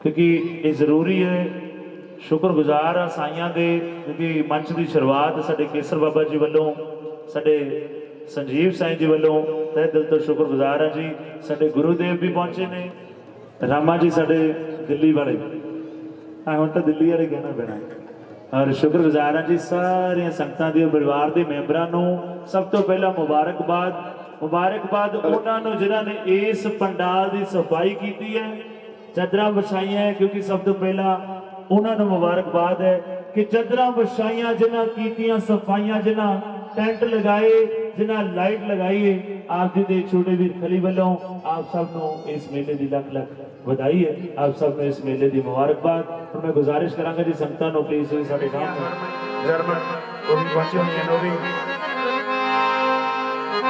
क्योंकि ये जरूरी है। शुक्रगुजार हाँ साइयां दे, क्योंकि मंच की शुरुआत साडे केसर बाबा जी वालों, साडे संजीव साईं जी वालों तह दिल तो शुक्रगुजार हाँ जी। साडे गुरुदेव भी पहुंचे ने, रामा जी साडे दिल्ली वाले, हाँ हम तो दिल्ली वाले कहना पैना। और शुक्रगुजार हाँ जी सारिया संगतां दे परिवार के मैंबरां नूं। सब तो पहला मुबारकबाद मुबारकबाद उन्होंने जिन्होंने इस पंडाल की सफाई की है, चादर विछाइया है, क्योंकि सब तो पहला उन्होंने मुबारकबाद है कि चादर विछाइया जिन्हें कीतियां सफाइया, जिन्हें टेंट लगाए, जिन्हें लाइट लगाई है, आप जी के छोटे वीर खली वालों आप सबको इस मेले की लख लख बधाई है। आप सबको इस मेले की मुबारकबाद। और मैं गुजारिश करांगा जी संगतां नूं प्लीज साडे सामने जर्मन वो भी पहुंचे हुए हैं, वो भी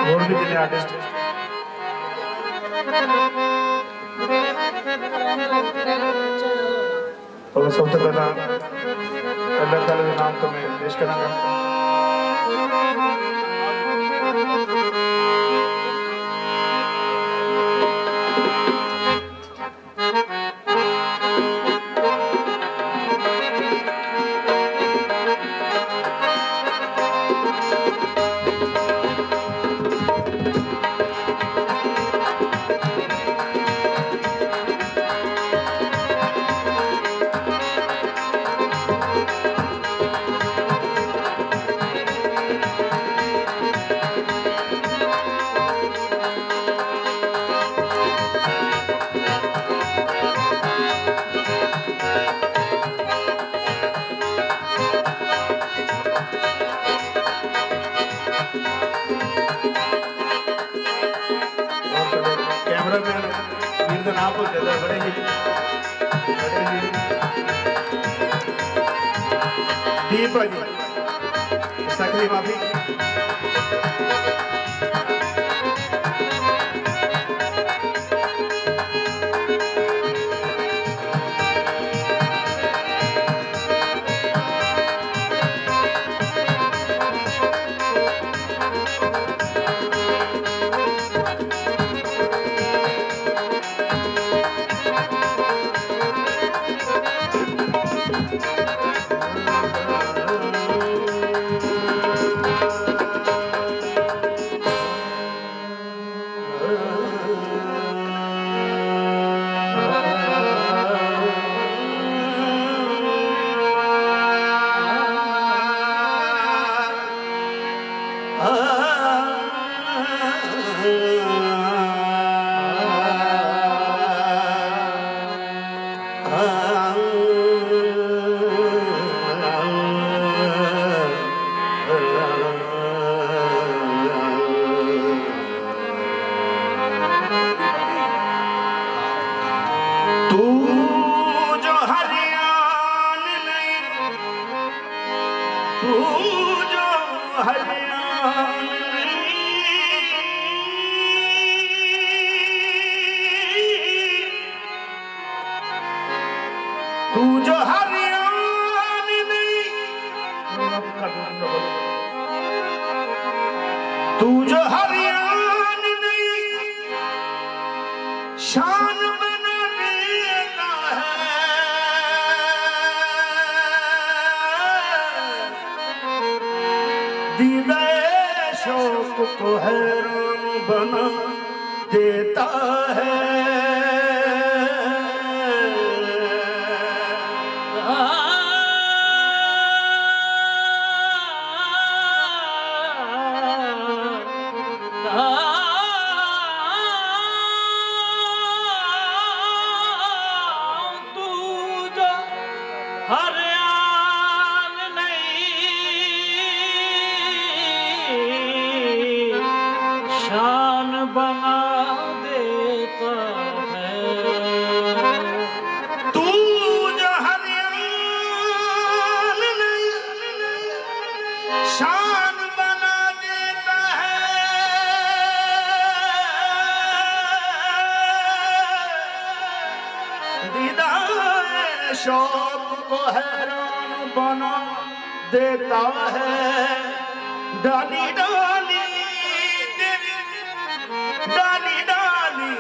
और भी जिन्हें आर्टिस्ट और सब तो पहला अल्लाह ताला के नाम तो मैं पेश करूंगा। दीप जी सकली माफी तू जो हरियाण नहीं शान बना देता है, दीदाए शौक को हैरान बना देता है। शौक को हैरान बना देता है, डाली डाली तेरी डाली डाली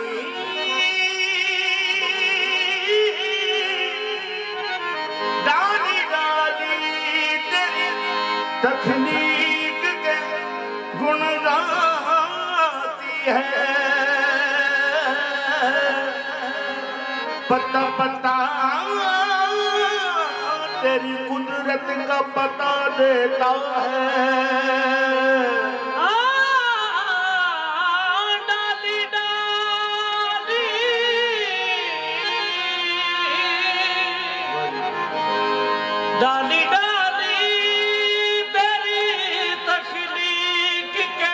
तखलीक के गुण गाती है। पता पता तेरी कुदरत का पता देता है। डाली डाली डाली डाली तेरी तख्लीक के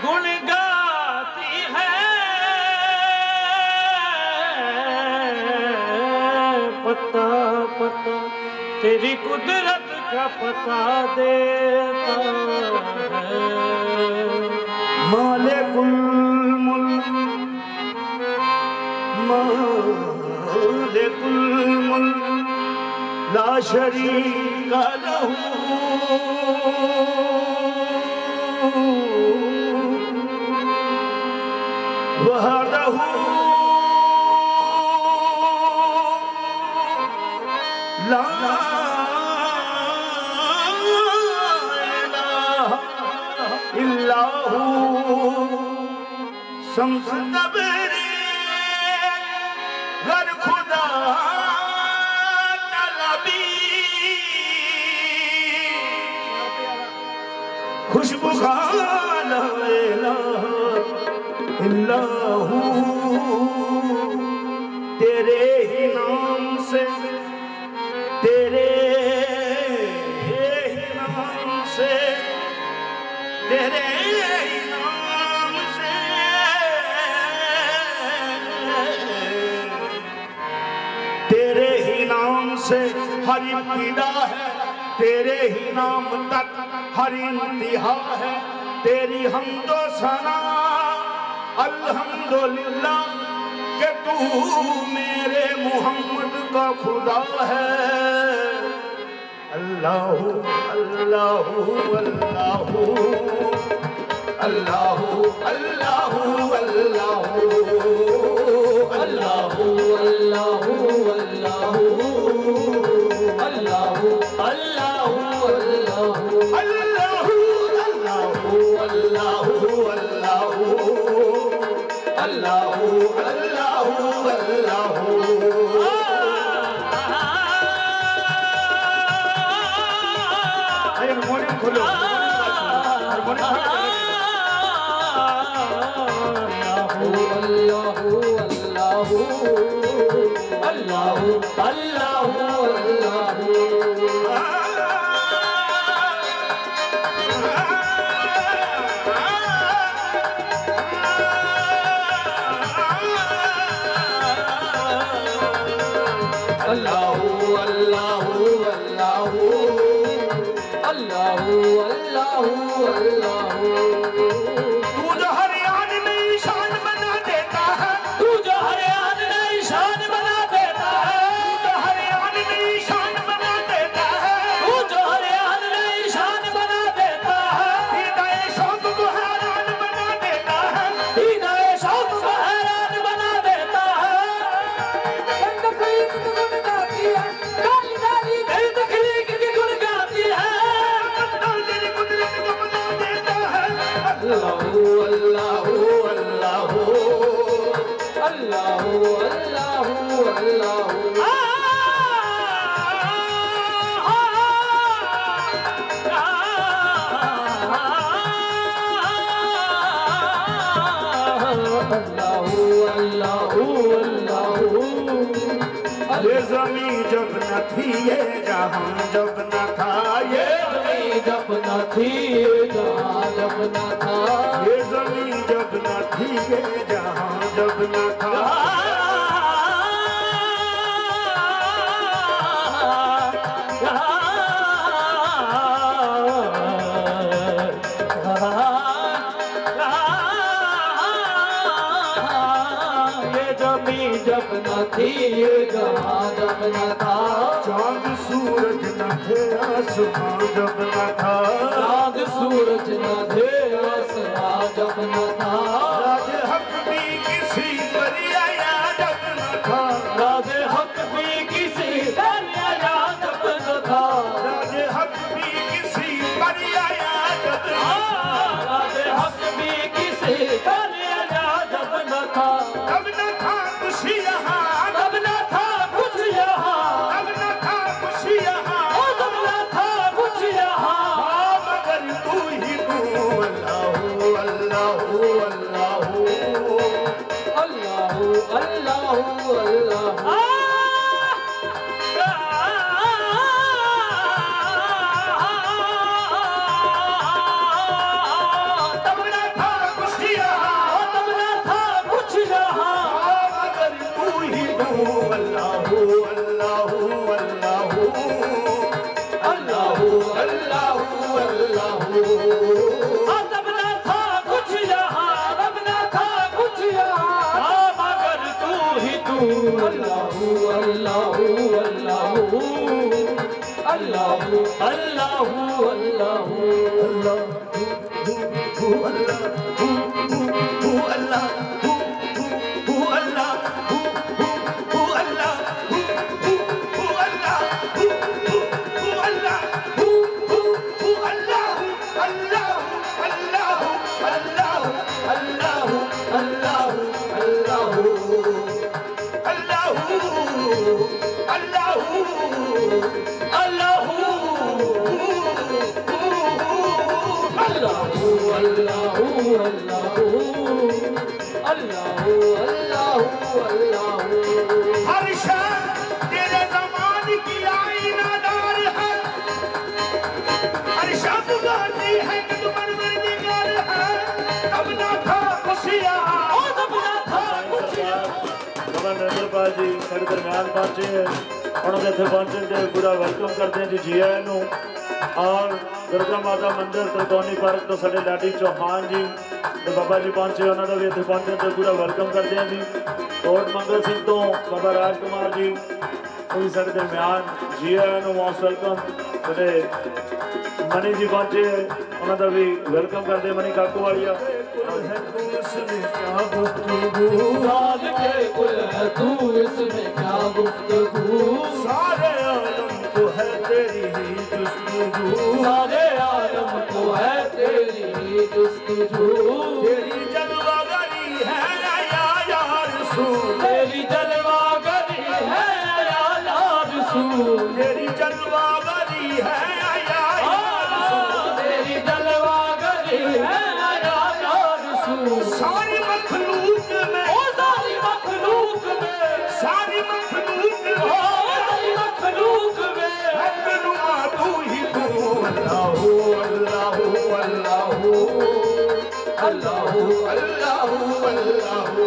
गुण गाती है। पता पता तेरी कुदरत का पता देता है। मालिकुल मुल्क मालिकुल मुल्क ला शरीक लहू वहदहू ला इल्लाहू शम्स घर खुदा तलबी खुशबू खाना इल्लाहू तेरे ही नाम से तेरे ही नाम से तेरे नाम से तेरे ही नाम से हर इब्तिदा है, तेरे ही नाम तक हर इंतहा है। तेरी हम्दो सना अल्हम्दुलिल्लाह कि तू मेरे मोहम्मद का खुदा है। अल्लाहू अल्लाहू अल्लाहू अल्लाहू अल्लाहू अल्लाहू अल्लाहू अल्लाहू अल्लाहू अल्लाहू अल्लाहू अल्लाहू अल्लाहू अल्लाहू अल्लाहू अल्लाहू अल्लाहू अल्लाहू हारमोनियम खोलो अल्लाहू अल्लाहू अल्लाहू अल्लाहू अल्लाहू अल्लाहू अल्लाहू अल्लाहू अल्लाहू अल्लाहू अल्लाहू तू जो हर यान में शान बना देता है, तू जो हर यान में शान बना देता है, तू हर यान में शान बना देता है, तू जो हर यान में शान बना देता है, हिदाए शौक को हैरान बना देता है, हिदाए शौक को हैरान बना देता है। तकलीफ की गुण गाती है, तेरी कुदरत को बना देता है। अल्लाहू अल्लाहू अल्लाहू अल्लाहू अल्लाहू अल्लाहू अल्लाहू अल्लाहू अल्लाहू ये ज़मीं जब न थी, ये जहां जब न था, ये ज़मीं जब न थी, जहां जब न था, ये ज़मीं जब न थी, ये जहां जब न था। ये ज़मीं जब न थी, ये जहां जब न था, चांद सूरज न थे, आसमां जब न था, चाँद सूरज न थे, आसमां जब न था, राज हक भी किसी पर आया जब न था, राज हक भी किसी पर आया जब न था, राज हक भी किसी पर अल्लाहु अल्लाहु तब न था कुछ यहाँ, तब न था कुछ यहाँ, मगर तू ही तू। अल्लाहु अल्लाहु अल्लाहु अल्लाहु अल्लाहु अल्लाहु। तब न था कुछ यहाँ, तब न था कुछ यहाँ, मगर तू ही तू। अल्लाहु अल्लाहु अल्लाहु अल्लाहु अल्लाहु अल्लाहु। हर शान तेरे ज़मान की आईनादार है, हर शब गाती है कि तू परवरदिगार है। तब ना था कुछ यहाँ, तब न था कुछ बाबा नरेंद्रपाल जी साढ़े दरम्यान पहुंचे हैं, उन्होंने इतने पहुंचने के पूरा वेलकम करते हैं जी जी आया नू। और दुर्गा माता मंदिर तरकौनी पार्क तो साढ़े लाडी चौहान जी तो बाबा जी पहुंचे, उन्होंने भी इतने पहुंचने से पूरा वेलकम करते हैं जी। कोट मंगल सिंह तो बाबा राजकुमार जी वो भी साढ़े दरम्यान जी आया नू, मोस्ट वेलकम। साढ़े मनी जी पहुंचे, उन्होंने भी वेलकम करते हैं, मनी काकू वालिया। लाल के कुल है तू, इसमें क्या गुफ्तगू। सारे आलम को है तेरी ही जुस्तजू, सारे आलम को है तेरी जुस्तजू। तेरी जलवागरी है या रसूल, तेरी जलवागरी है या रसूल। तेरी जलवागरी है या तेरी जलवागरी है या रसूल। सारी मखलूक में, ओ सारी मखलूक में, सारी मखलूक ओ में सारी मखलूक में, हकनुमा तू ही तू। अल्लाहु अल्लाहु अल्लाहु अल्लाहु अल्लाहु अल्लाहु।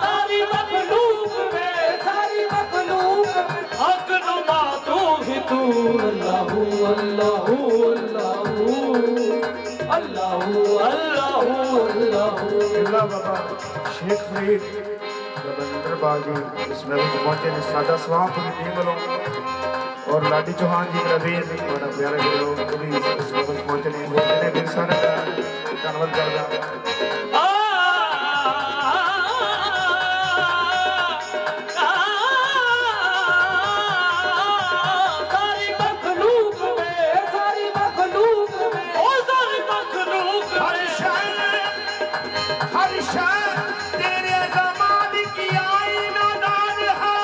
सारी मखलूक में, सारी मखलूक में, हकनुमा तू ही तू। अल्लाहु अल्लाहु अल्लाहु अल्लाहु अल्लाहु अल्लाहु। अल्लाह बाबा शेख फरीद नरेंद्रपाल जी इसमें पहुंचे ने सादा सलाम पूरी टीम वालों, और लाडी चौहान जी मेरा वीर बड़ा प्यारे लोग भी इस वक्त पहुंचे ने, वो जिन्हें भी सारे का धन्यवाद करदा। सारी मखलूक में, सारी मखलूक में, ओ सारी मखलूक हर में, शान तेरे ज़मान की आईनादार है,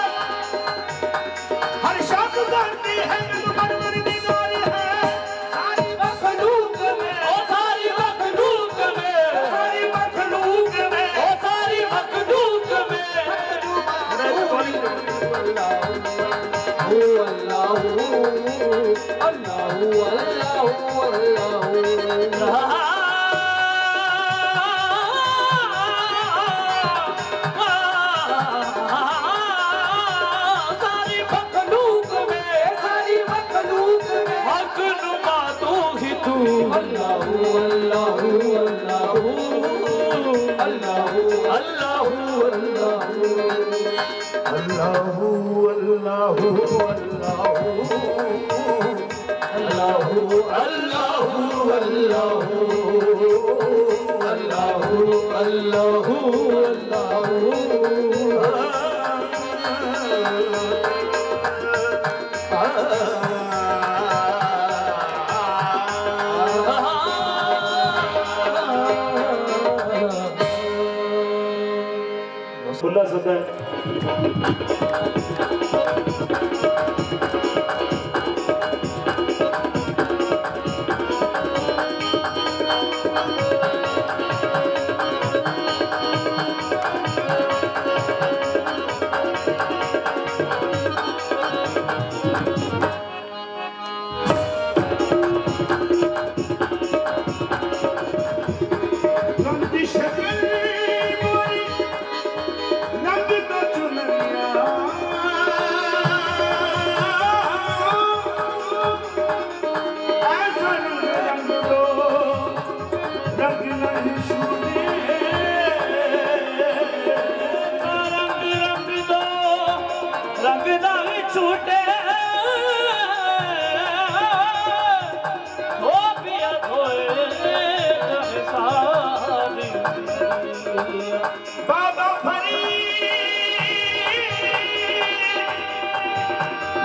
हर शब गाती है कि तू परवरदिगार है। सारी मखलूक में, ओ सारी मखलूक में, सारी मखलूक में, ओ सारी मखलूक में, अल्लाहु अल्लाहु अल्लाहु। सारी मखलूक में, सारी मखलूक में, हकनुमा तू ही तू। अल्लाहु अल्लाहु अल्लाहु अल्लाहु अल्लाहु अल्लाहु। अल्लाहु अल्लाहु अल्लाहु अल्लाहु अल्लाहु अल्लाहु अल्लाहु अल्लाहु खुला सदा है। रंग नहीं छूटे हो पिया धोए चाहे सारी बाबा फरी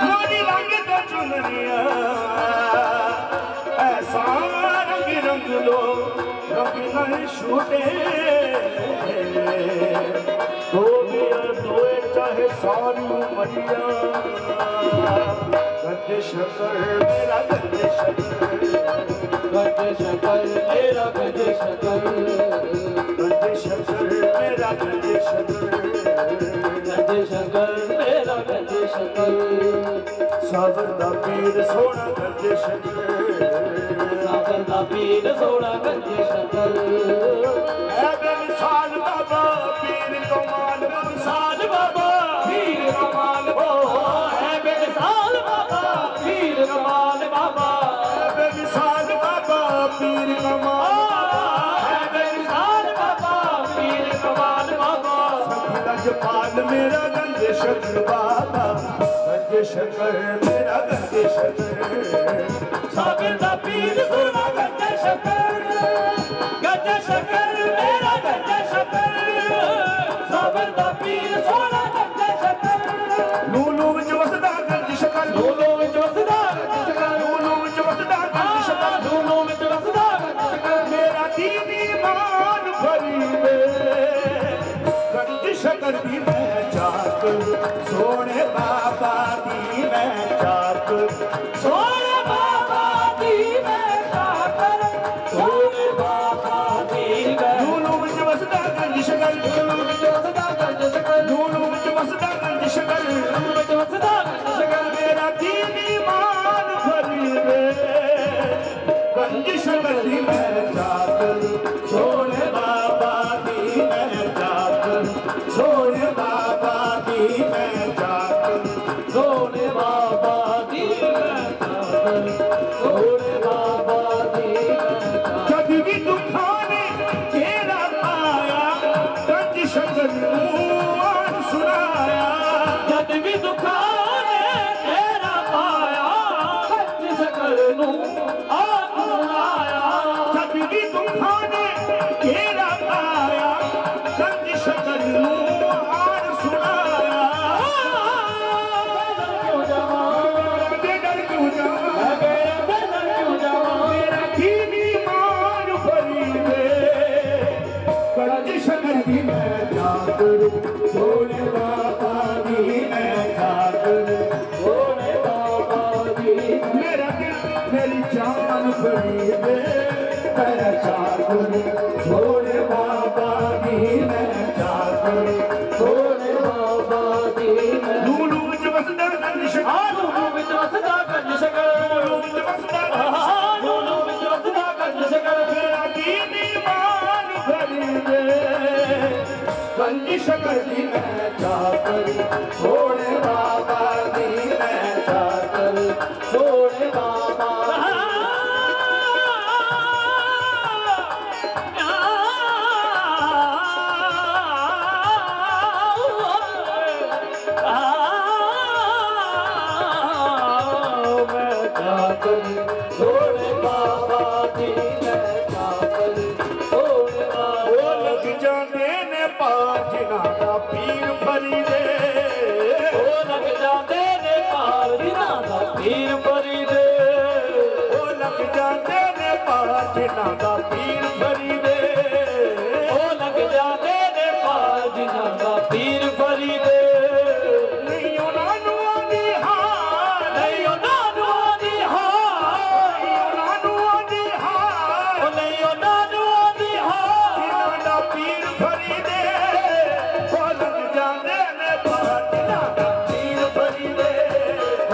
मोरी रंग तो चुनरिया ऐसा रंग रंग लो रंग नहीं छूटे हो गया धोए चाहे सारी उमरिया गंज शकर मेरा गंज शकर गंज शकर मेरा गंज शकर गंज शकर मेरा गंज शकर गंज शकर मेरा गंज शकर सावर दा पीर सोना गंज शकर सागर दा पीर सोना गंज शकर ऐ बेमिसाल बाबा पीर कमाल साल बाबा पीर कमाल हो है बेमिसाल बाबा पीर कमाल बाबा ऐ बेमिसाल बाबा पीर कमाल है बेमिसाल बाबा पीर कमाल बाबा लजपाल मेरा गंज शकर बाबा गंज शकर मेरा गंज शकर सागर दा पीर सोना गंज शकर मेरा गंज शकर सागर दा पीर सोना गंज शकर लूलू विच वसदा गंज शकर लूलो विच वसदा गंज शकर लूलू विच वसदा गंज शकर लूलो विच वसदा गंज शकर मेरा दीनी मान फरीदे गंज शकर दी मैं चाक सोने बाबा दी मैं चाक सोने बाबा दी मैं चाकर सोने बाबा दी मैं लूलू विच वसदा गंज शकर लूलो विच वसदा गंज शकर लूलू विच वसदा गंज शकर लूलो विच वसदा गंज शकर मेरा दीनी मान फरीदे गंज शकर दी मैं चाक सोने बाबा दी मैं चाक सोने बाबा दी मैं चाक सोने बाबा दी मैं चाकर सोने बाबा दी मैं चाकर जद भी दुखा ने तेरा आया गंज शकर नूर सुनाया जद भी दुखाने तेरा पाया गंज शकर नूं आग सुनाया जद भी दुखा ने तेरा आया गंज शकर नूर सुनाया क्यों जावां बेडर क्यों जावां बेदर क्यों जावां मेरा दीनी मान फरीदे गंज शकर दी मैं जाकर सोने बाबा दी मैं जाकर सोने बाबा दी मेरा दिल मेरी जान फरीदे मैं जाकर सोने बाबा दी मैं जाकर सोने बाबा दी मैं लूलू विच वसदा गंज शकर आलू विच वसदा गंज शकर लूलू विच वसदा गंज शकर आलू विच वसदा गंज शकर मेरा दीनी मान फरीदे गंज शकर दी मैं जाकर सोने बाबा दी मैं जाकर सोने बाबा मैं जाकर सोने बाबा दी मैं जाकर सोने ओ बाबा लग जाते ने पाजना का पीर फरीदे ओ लग जाते ने पार दिना दा पीर फरीदे ओ लग जाते ने पाजना का पीर फरीदे ओ लग जाते ने पार दिना दा पीर फरीदे नहीं ਉਹਨਾਂ ਨੂੰ ਆਂਦੀ ਹਾਰ ਨਹੀਂ ਉਹਨਾਂ ਨੂੰ ਆਉਂਦੀ ਹਾਰ ਨਹੀਂ ਉਹਨਾਂ ਨੂੰ ਆਂਦੀ ਹਾਰ ਉਹ ਨਹੀਂ ਉਹਨਾਂ ਨੂੰ ਆਉਂਦੀ ਹਾਰ ਜਿਨ੍ਹਾਂ ਦਾ ਪੀਰ ਫਰੀਦੇ ਉਹ ਲੱਗ ਜਾਂਦੇ ਨੇ ਪਾਟਨਾ ਦਾ ਪੀਰ ਫਰੀਦੇ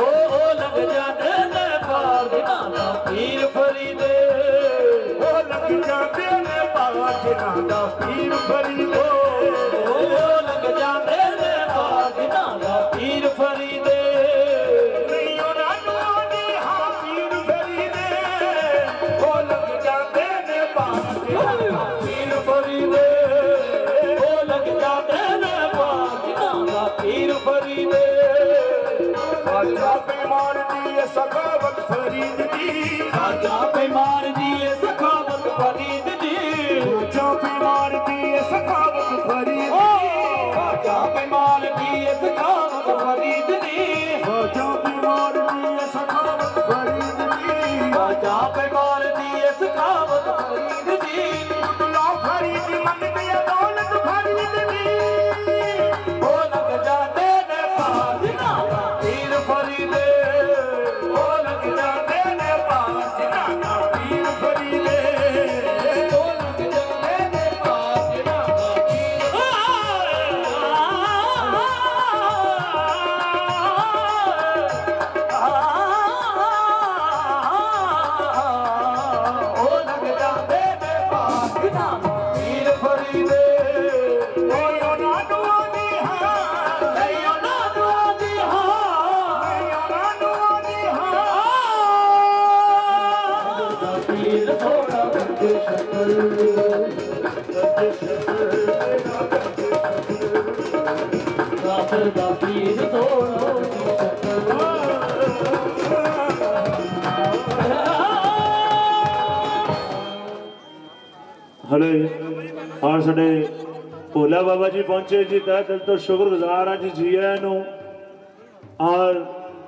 ਉਹ ਲੱਗ ਜਾਂਦੇ ਨੇ ਪਾਰ ਦਿਨਾ ਦਾ ਪੀਰ ਫਰੀਦੇ ਉਹ ਲੱਗ ਜਾਂਦੇ ਨੇ ਪਾਟਨਾ ਦਾ ਪੀਰ ਫਰੀਦੇ ਉਹ ਲੱਗ ਜਾਂਦੇ ਨੇ ਪਾਰ ਦਿਨਾ ਦਾ ਪੀਰ ਫਰੀਦੇ ਨਹੀਂ ਉਹਨਾਂ ਨੂੰ ਆਂਦੀ ਹਾਂ ਪੀਰ ਫਰੀਦੇ ਉਹ ਲੱਗ ਜਾਂਦੇ ਨੇ ਪਾਟਨਾ ਦਾ ਪੀਰ ਫਰੀਦੇ ਉਹ ਲੱਗ ਜਾਂਦੇ ਨੇ ਪਾਰ ਦਿਨਾ ਦਾ ਪੀਰ ਫਰੀਦੇ खाजा बीमार दी सखावत फरीद दी खाजा बीमार दी सखावत फरीद दी खाजा बीमार दी सखावत फरीद खाजा बीमार दी सखावत फरीद दी खाजा बीमार दी सखावत फरीद दी खाजा बीमार दी सखावत फरीद दी ला फरीद मन में दौलत फरीद दी ओ लग जाते ने पाजना पीर फरीदे ओ लग जाते ने पाजना पीर फरीदे ओ लग जाते ने पाजना पीर ओ लग जाते ने पाजना पीर फरीदे ओ ना दुआ दी हां अयो ना दुआ दी हां ना दुआ दी हां पीर थोड़ा बंदे शक्ल काफिर दा पीर थोड़ा हलो और साडे भोला बाबा जी पहुंचे जी तह दिल तो शुक्रगुजार हाँ जी जी आया नू और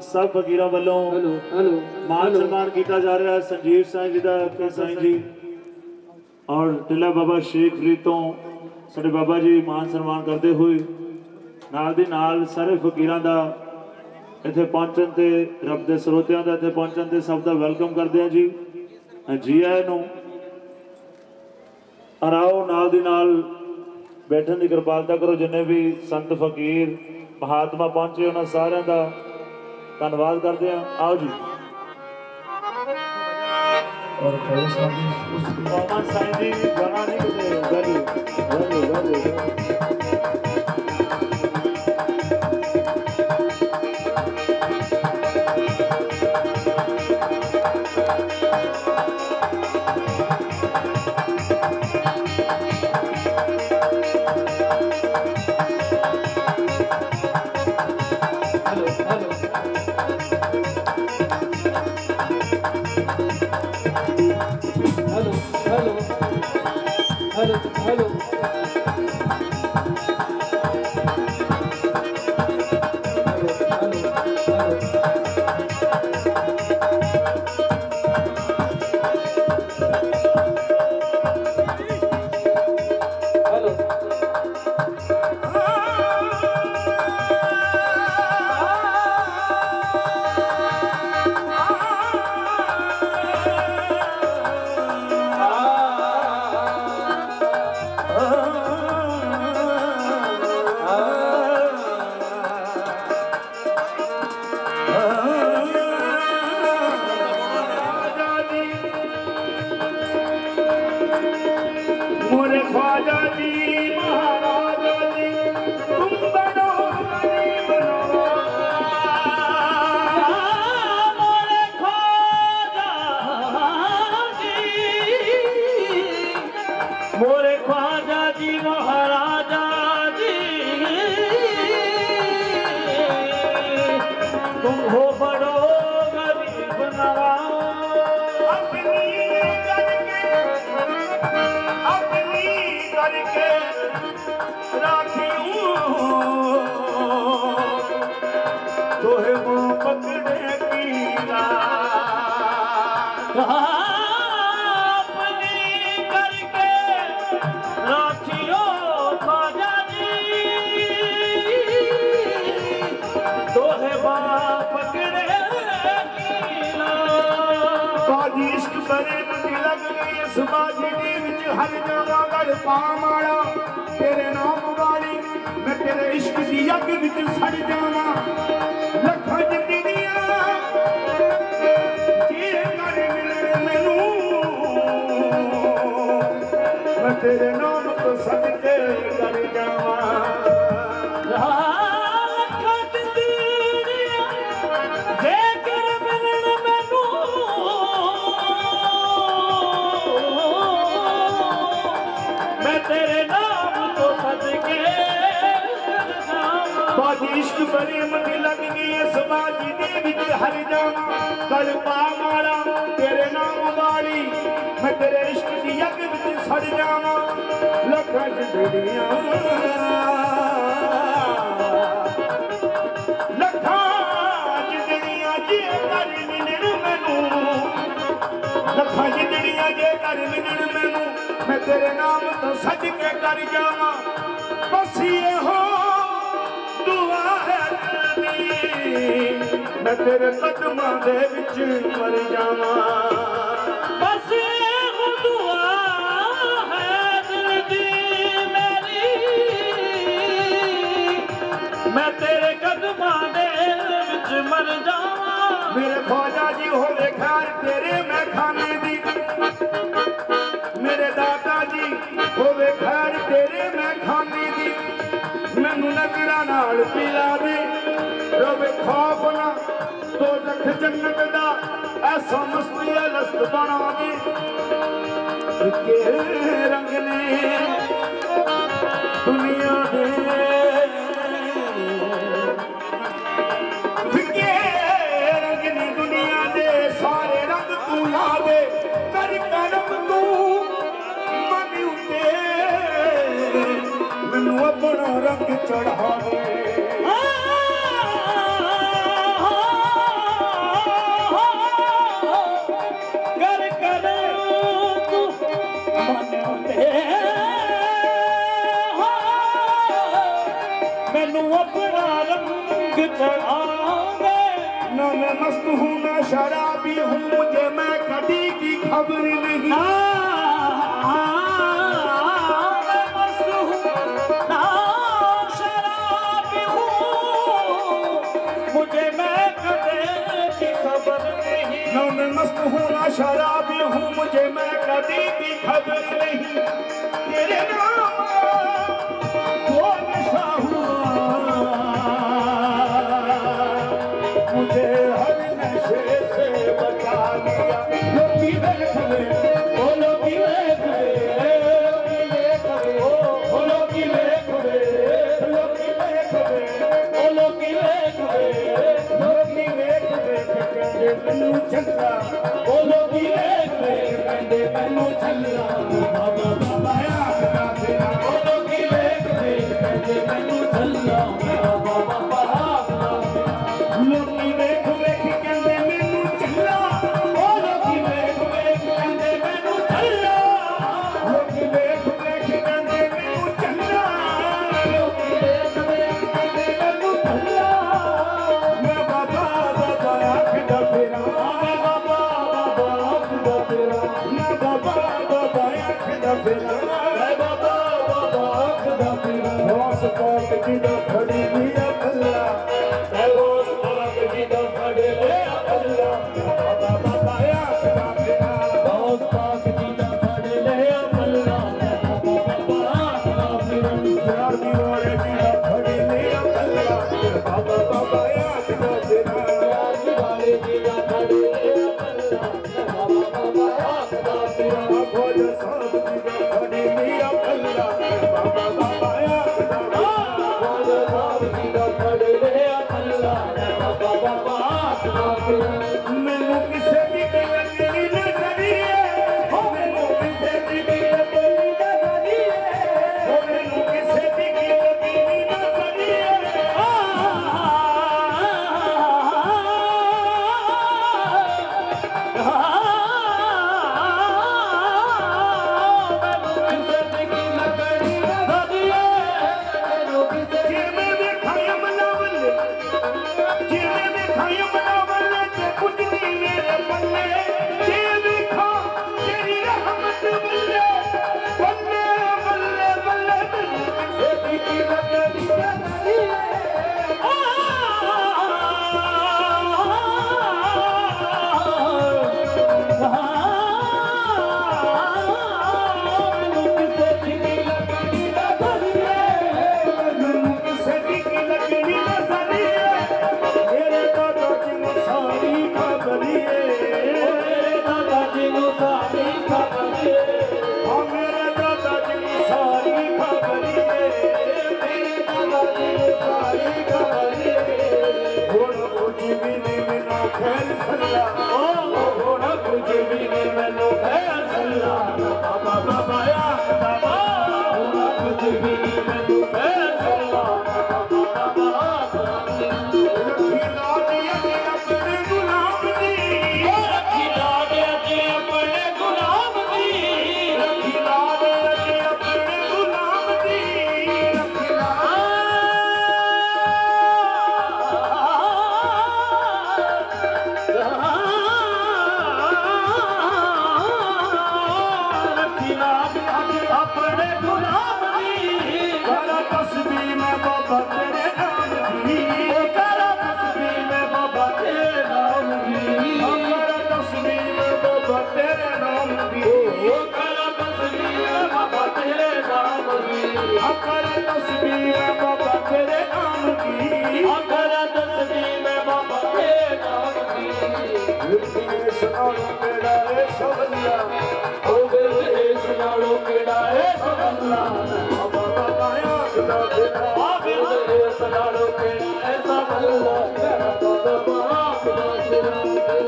सब फकीर वालों हेलो हेलो मान सम्मान किया जा रहा है संजीव साईं जी का के साईं जी और टिला बाबा शेख फरीद तो साडे बाबा जी मान सम्मान करते हुए नाल दी नाल सारे फकीरां दा इत्थे पहुंचण ते रब दे ਸਰੋਤਿਆਂ ਦਾ इत्थे पहुंचण ते सब दा वेलकम करते हैं जी जी आया नू और आओ नाल दी नाल बैठन की कृपालता करो जिन्हें भी संत फकीर महात्मा पहुंचे उन्होंने सारे का धन्यवाद करते हैं आओ जी और खड़े साहब उस मोहम्मद साईं जी गाना नहीं किते गली गली गली hello hello hello hello hello hello hello मोरे ख्वाजा जी महाराजा जी तुम बनो गरीब बनो मोरे ख्वाजा जी मोरे ख्वाजा जी महाराजा जी तुम हो बड़ो गरीब नवाज अपनी करके राखी तोहे मुँह पकड़े की अपनी करके राखियो ख्वाजा जी तोहे बाप पकड़े कीला बाजी इश्क करे मुझे लग गई इस बाजी दी विच हर जगह गड़ पामाड़ा तेरे नाम वाली मैं तेरे इश्क दी अग विच सड़ जावा लखां जिंदगियां जे कर मिले मैनू मैं तेरे नाम तो सदके कर जावा बाजी इश्क प्रेम दी लग गई इस बाजी दे विच हर जावा गल पा मारा तेरे नाम वाली मैं तेरे इश्क दी अग विच सड़ जावा लखां जिंदड़ियां जे कर मिलण मैनू लखां जिंदड़ियां जे कर मिलण मैनू मैं तेरे नाम तो सज के कर जावा बस ये हो दुआ है मैं तेरे कदमां दे विच मर जावा बस ये हो दुआ है दिल दी मेरी मैं तेरे कदमां दे विच मर जावा मेरे ख्वाजा जी होवे खैर तेरे मैं खाने दी मेरे दादा जी होवे खैर तेरे मैं खाने दी मैनू नजरा नाल पिला दे रवे खौफ ना तो रख जन्नत दा ऐसा मस्ती लस्त बना दे के रंग ने दुनिया दे सारे रंग तू ला दे कर करम तू मन उते मैनू अपना रंग चढ़ा दे कर करम तू मन उते मैनू अपना रंग चढ़ा दे ना मैं मस्त हूँ ना शराबी हूँ मुझे मैं कभी की खबर नहीं मैं मस्त हूँ ना शराबी हूँ मुझे मैं कभी की खबर नहीं ना मैं मस्त हूँ ना शराबी हूँ मुझे मैं कभी की खबर नहीं तेरे नाम वो नशा हुआ मुझे हर नशे से बचा लिया लोकी देख ले ओ लोकी देख ले ओ लोकी देख ले लोकी देख ले ओ लोकी देख ले लोकी देख देख कहंदे मैनू चंगा ओ लोकी देख ले कहंदे मैनू चंगा बाबा बाबा आखदा तेरा ओ लोकी देख देख कहंदे मैनू चंगा बाबा बाबा आखदा लोकी देख देख कहंदे मैनू चंगा ओ लोकी देख देख कहंदे मैनू चंगा लोकी देख देख कहंदे मैनू चंगा लोकी देख देख कहंदे मैनू चंगा मैं बाबा बाबा आखदा तेरा मैं बाबा बाबा आखदा तेरा मैं बाबा बाबा आखदा तेरा मैं बाबा बाबा आखदा तेरा रोस पाक जी दा खड़ी दिया कल्ला रोस पाक जी दा खड़े ले अल्लाह बाबा बाबा आखदा तेरा रोस पाक जी दा खड़े ले अल्लाह बाबा बाबा आखदा तेरा प्यार दी वाले जी दा खड़े ले अल्लाह बाबा बाबा आखदा तेरा प्यार दी वाले जी दा खड़े ले अल्लाह बाबा बाबा आखदा तेरा खोज साहब जी दा खड़े ले अल्लाह बाबा बाबा आखदा खोज साहब जी दा खड़े ले अल्लाह बाबा बाबा आखदा तेरा मैनू किसे दी लगनी नजरिए हो मैनू किसे दी लगनी नजरिए हो मैनू किसे दी लगनी नजरिए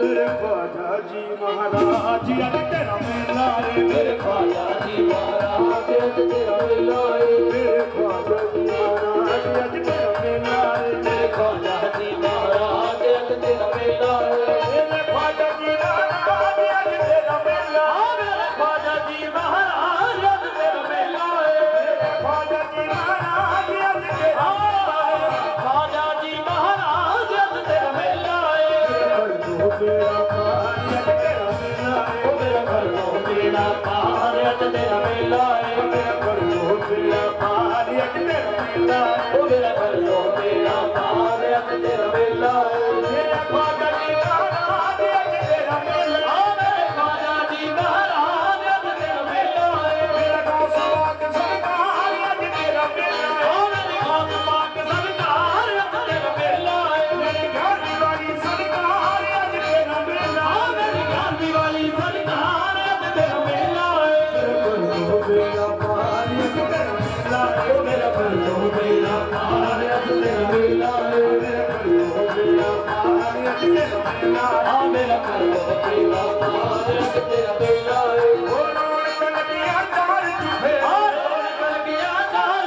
मेरे ख्वाजा जी महाराज अज तेरा मेला है मेरे ख्वाजा जी महाराज अज तेरा मेला है मेरे ख्वाजा जी महाराज अज तेरा मेला है मेरे ख्वाजा जी महाराज अज तेरा मेला है मेरे ख्वाजा जी महाराज अज तेरा मेला मेरे ख्वाजा जी महाराज अज तेरा मेला है मेरे ख्वाजा जी महाराज अज तेरा ख्वाजा जी महाराज अज तेरा मेला मेरा घर लो बेड़ा पार अज तेरा मेला है मेरा घर लो बेड़ा पार अज तेरा मेला है मेरा घर लो बेड़ा पार अज तेरा मेला है मेरा ख्वाजा जी महाराज अज तेरा मेला मेरे ख्वाजा जी महाराज अज तेरा मेला है मेरा गौस पाक सरकार अज तेरा मेला है मेरे गौस पाक सरकार अज तेरा मेला है मेरी घाटी वाली सरकार अज तेरा मेला मेरी घाटी वाली सरकार अज तेरा मेला है मेरा घर लो बेड़ा पार अज तेरा मेला है मेरा घर लो बेड़ा पार अज तेरा मेला है मेरा घर लो बेड़ा पार अज तेरा मेला है रौनक लगियां चार चुफेरे रौनक लगियां चार चुफेरे रौनक लगियां चार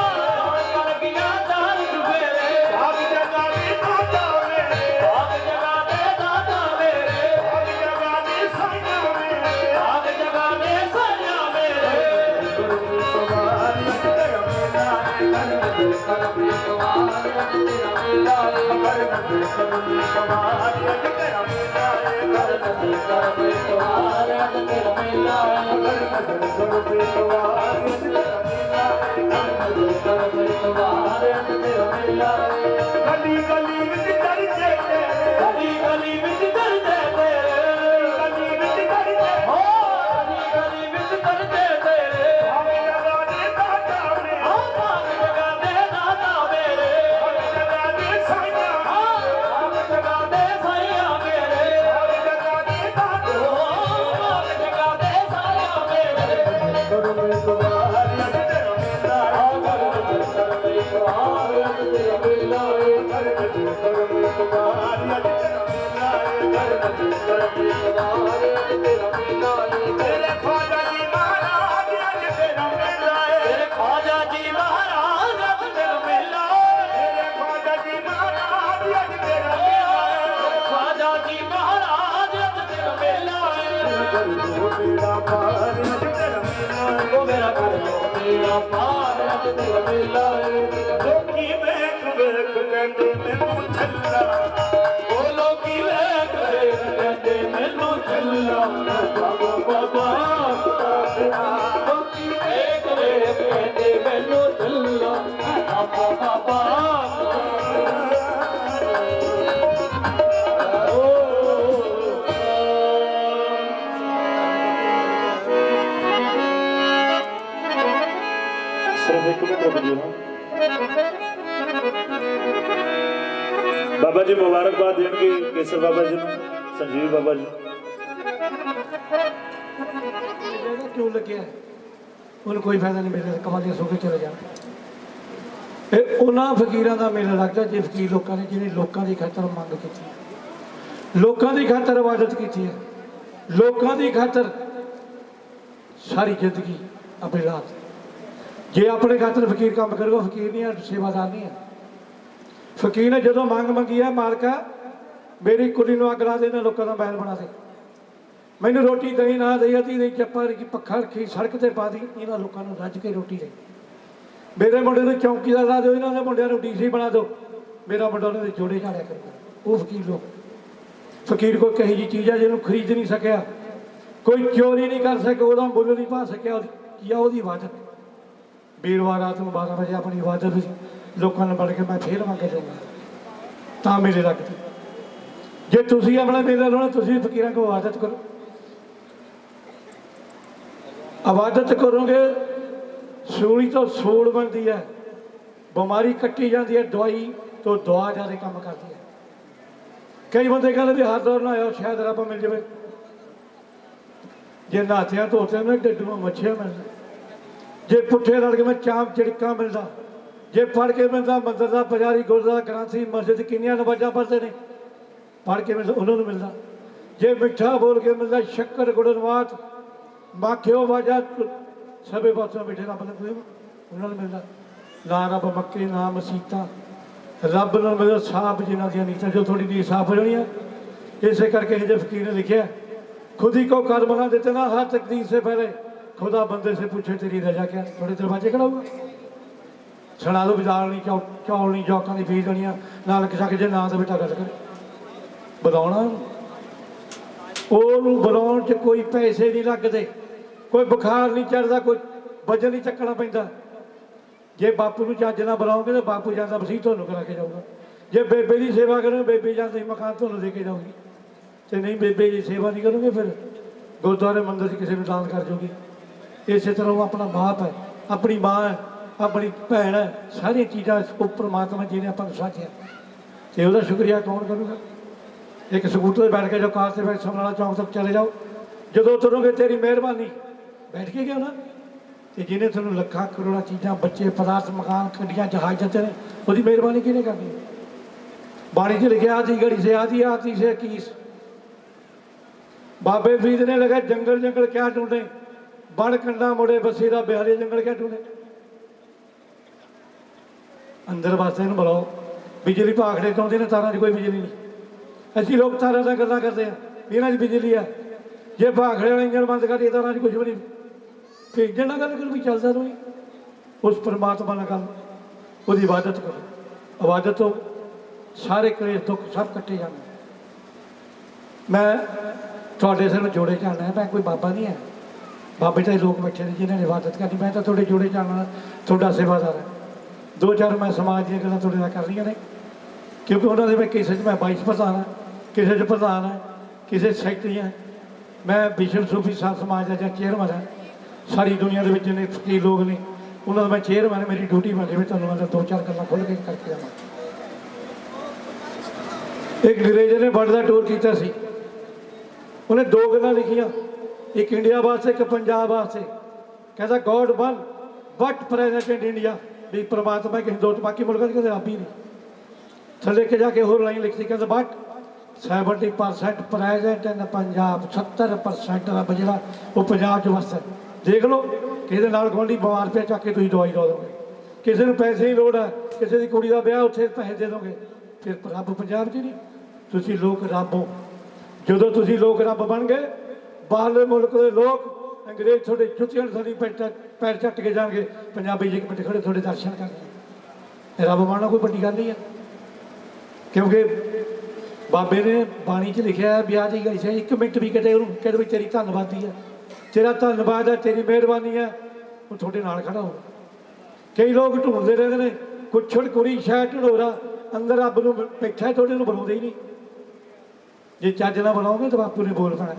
रौनक लगियां चार चुफेरे भाग जगा दे दादा मेरे भाग जगा दे दादा मेरे भाग जगा दे साया मेरे भाग जगा दे साया मेरे गली गली विच दरजे तेरे गली गली विच दरजे तेरे गली विच दरजे हो गली गली विच दरजे तेरे भावे जगा दे दादा मेरे भावे जगा दे दादा मेरे भावे जगा दे साया भावे जगा दे साया मेरे भावे जगा दे दादा भावे जगा दे साया मेरे करो मेरे तुम्हारी अज तेरा मेला करो मेरे तुम्हारी अज तेरा मेला कर करो मेरे तुम्हारी अज तेरा मेला कर करो मेरे तुम्हारी अज तेरा मेला मेरे ख्वाजा जी महाराज अज तेरा मेला मेरे ख्वाजा जी महाराज अज तेरा मेला मेरे ख्वाजा जी महाराज अज तेरा मेला ख्वाजा जी महाराज अज तेरा मेला मेरा पार अज तेरा मेला ओ मेरा घर लो मेरा पार अज तेरा मेला लोकी वेख वेख कहंदे मैनू छल्ला ओ लोकी वेख वेख कहंदे मैनू छल्ला बाबा बाबा लोकी वेख वेख कहंदे मैनू छल्ला बाबा बाबा सिर्फ एक मिनट रुक जाओ बाबा जी मुबारकबाद देंगे केसर बाबा जी ਨੂੰ संजीव बाबा जी क्यों लगे उन्हें कोई फायदा नहीं मिलता कमालियां सो के चले जाते उन्होंने फकीर का मेला लगता जे फकीर लोगों ने जिन्हें लोगों की खातर मंग की लोगों की खातर इबादत की है लोगों की खातर सारी जिंदगी अपनी रात जे अपने खातर फकीर काम करेगा फकीर नहीं है सेवादार नहीं है फकीर ने जो मंग मंगी है मालका मेरी कुड़ी में अग ला देना लोगों का बैल बना दे मैनू रोटी दही ना दही अति नहीं चप्पा पक्खा रखी सड़क से पा दी इन्होंने लोगों को रज के रोटी दे मेरे मुंडे को चौकीदार ला दो इन्होंने मुंडिया को DC बना दो मेरा मुंडा उन्होंने जोड़े झाड़िया करेगा वो फकीर लोग फकीर को कही जी चीज़ है जिन्होंने खरीद नहीं सकिया कोई चोरी नहीं कर सके वह मुल नहीं पा सकिया किया वो इबादत वीरवार रात में 12 बजे अपनी इबादत लोगों ने बढ़ के मैं फिर मंगे जाऊँगा तो मेले लगते जे तुम अपना मेला लाना तुम फकीर को इबादत करो इबादत करोगे सूली तो सूल बनती है बीमारी कट्टी जाती है दवाई तो दुआ ज़्यादा काम करती है कई बंदे कहते भी हाथ दौड़ नहाया शायद रब मिल जाए जे नहाते धोते में डड्डू मच्छियाँ मिलना जे पुट्ठे लड़ के मैं चांप चिड़का मिलता जे पढ़ के मिलता मंदिर का पुजारी गुरुद्वारा ग्रंथी मस्जिद किनिया नमाजा पढ़ते हैं पढ़ के मिलता उन्होंने मिलता जे मिठा बोल के मिलता शक्कर गुड़नवात माखियो वाजा सबे पासों मिठे रब ने उन्होंने मिलता ना रब मक्के ना मसीता रब ने मिलता साफ जिन्हों दी नीतां जो थोड़ी नीत साफ हो जानी है। इस करके ये फकीर ने लिखा खुद ही को कर्म ना देते ना हर तकदीर से पहले खुदा बंदे से पूछे तेरी रजा क्या थोड़े दरवाजे खड़ाऊगा सुना दो भी दाल नहीं चौल नहीं जौकां की फीस देनी नाल किसा जे ना तो बेटा गल करे बुलाना ਉਹਨੂੰ ਬੁਲਾਉਣ 'ਚ कोई पैसे नहीं लगते कोई बुखार नहीं चढ़ता कोई वजन नहीं चकना पैंदा जे बापू ਨੂੰ ਚੱਜ ਨਾਲ ਬੁਲਾਓਗੇ ਤਾਂ ਬਾਪੂ ਜਾਂਦਾ ਵਸੀ ਤੁਹਾਨੂੰ ਕਰਾ ਕੇ ਜਾਊਗਾ ਜੇ ਬੇਬੇ ਦੀ ਸੇਵਾ ਕਰੋਗੇ ਬੇਬੇ ਜਾਂਦੀ ਮਕਾਨ ਤੁਹਾਨੂੰ ਦੇ ਕੇ ਜਾਊਗੀ ਤੇ ਨਹੀਂ ਬੇਬੇ ਦੀ ਸੇਵਾ ਨਹੀਂ ਕਰੋਗੇ ਫਿਰ ਗੁਰਦੁਆਰੇ ਮੰਦਰ 'ਚ ਕਿਸੇ ਨੂੰ ਦਾਨ ਕਰ ਜਾਓਗੇ। ਇਸੇ ਤਰ੍ਹਾਂ ਉਹ ਆਪਣਾ ਬਾਪ ਹੈ ਆਪਣੀ ਮਾਂ ਹੈ ਆਪਣੀ ਭੈਣ ਹੈ ਸਾਰੀਆਂ ਚੀਜ਼ਾਂ ਉਹ ਪ੍ਰਮਾਤਮਾ ਜੀ ਨੇ ਆਪਾਂ ਨੂੰ ਸਾਥਿਆ ਤੇ ਉਹਦਾ ਸ਼ੁਕਰੀਆ ਕੌਣ ਕਰੂਗਾ। एक ਸਕੂਟਰ ਤੇ बैठ के जाओ कार से बैठ समराला चौक तक चले जाओ जो उतरोगे तेरी मेहरबानी बैठ के गया ना तो जिन्हें तुम लखा करोड़ा चीज़ा बच्चे पदार्थ मकान खड्डियाँ जहाज जाते हैं वो मेहरबानी किने करनी बाणी च लिखे आदि घड़ी से आती से कीस बाबे फरीद ने लगा जंगल जंगल क्या ढूंढे बड़ कंडा मुड़े बसी का बिहारी जंगल क्या ढूंढे अंदर वास्ते बुलाओ बिजली भाखड़े तो आती ने तारा च कोई बिजली नहीं ਅਸੀਂ ਲੋਕ ਤਾਰਾਂ ਦਾ ਗੱਲਾਂ ਕਰਦੇ ਆ ਇਹਨਾਂ 'ਚ ਬਿਜਲੀ ਆ ਜੇ ਭਾਖੜੇ ਵਾਲਾ ਇੰਜਣ ਬੰਦ ਕਰ ਦਿਏ ਤਾਂ ਉਹਨਾਂ 'ਚ ਕੁਝ ਵੀ ਨਹੀਂ ਫਿਰ ਇੰਜਣ ਨਾਲ ਗੱਲ ਕਰ ਵੀ ਚੱਲਦਾ ਰਹੀ ਉਸ ਪਰਮਾਤਮਾ ਨਾਲ ਗੱਲ ਉਹਦੀ ਇਬਾਦਤ ਕਰੋ ਇਬਾਦਤ ਤੋਂ ਸਾਰੇ ਕਲੇਸ਼ ਦੁੱਖ ਸਭ ਕੱਟੇ ਜਾਂਦੇ। ਮੈਂ ਤੁਹਾਡੇ ਸਿਰ ਜੋੜੇ ਚਾਹਣਾ ਮੈਂ ਕੋਈ ਬਾਬਾ ਨਹੀਂ ਹੈ ਬਾਬੇ ਤਾਂ ਲੋਕ ਬੈਠੇ ਨੇ ਜਿਨ੍ਹਾਂ ਨੇ ਇਬਾਦਤ ਕਰਨੀ ਮੈਂ ਤਾਂ ਤੁਹਾਡੇ ਜੋੜੇ ਚਾਹਣਾ ਤੁਹਾਡਾ ਸੇਵਾਦਾਰ ਹੈ। ਦੋ ਚਾਰ ਮੈਂ ਸਮਾਜ ਦੀਆਂ ਗੱਲਾਂ ਤੁਹਾਡੇ ਨਾਲ ਕਰਨੀਆਂ ਨੇ क्योंकि उन्होंने मैं किसी मैं वाइस प्रधान हाँ किसी प्रधान है किसी सैकटरी है मैं विश्व सूफी साध समाज का चेयरमैन है सारी दुनिया के जिन्हें फकीर लोग ने उन्होंने मैं चेयरमैन है मेरी ड्यूटी बन रही तुम मैं दो चार गल्लां खुल के करके जाना। एक अंग्रेज ने वर्ल्ड का टूर किया सी उन्हें दो गल्लां लिखियां एक इंडिया वास्ते एक पंजाब वास्ते कहता God one but president India भी परमात्मा के हिंदू बाकी मुल्कों के रब ही नहीं थले के जाके होर लाइन लिखती कहते बट 70% प्रेजेंट इन पंजाब 70% रब जो वो पंजाब च वसदा देख लो कि गुआढ़ी बीमार पे चक के तुम दवाई ला दोगे किसी को पैसे की लोड़ है किसी की कुड़ी का ब्याह उत्थे पैसे दे दोगे फिर रब पंजाब च नहीं तुसी लोग रब हो जो तुसी लोग रब बन गए बाहरले मुल्क के लोग अंग्रेज थोड़े जुत्तियां थोड़ी पैर झट के जाएंगे पंजाबी जी एक मिनट खड़े थोड़े दर्शन करने रब बनना कोई बड़ी गल नहीं है क्योंकि बाबे ने बाणी च लिखा है ब्याह की गई से एक मिनट भी कहते कहते भी तेरी धन्नवादी है तेरा धन्नवाद है तेरी मेहरबानी है वो थोड़े नाल खड़ा हो। कई लोग ढूंढते रहते हैं कुछड़ कुड़ी शायद ढोरा अंदर रब नूं बैठा थोड़े बुलाते ही नहीं जे चज ना बुलाओगे तो बापू ने बोल पैना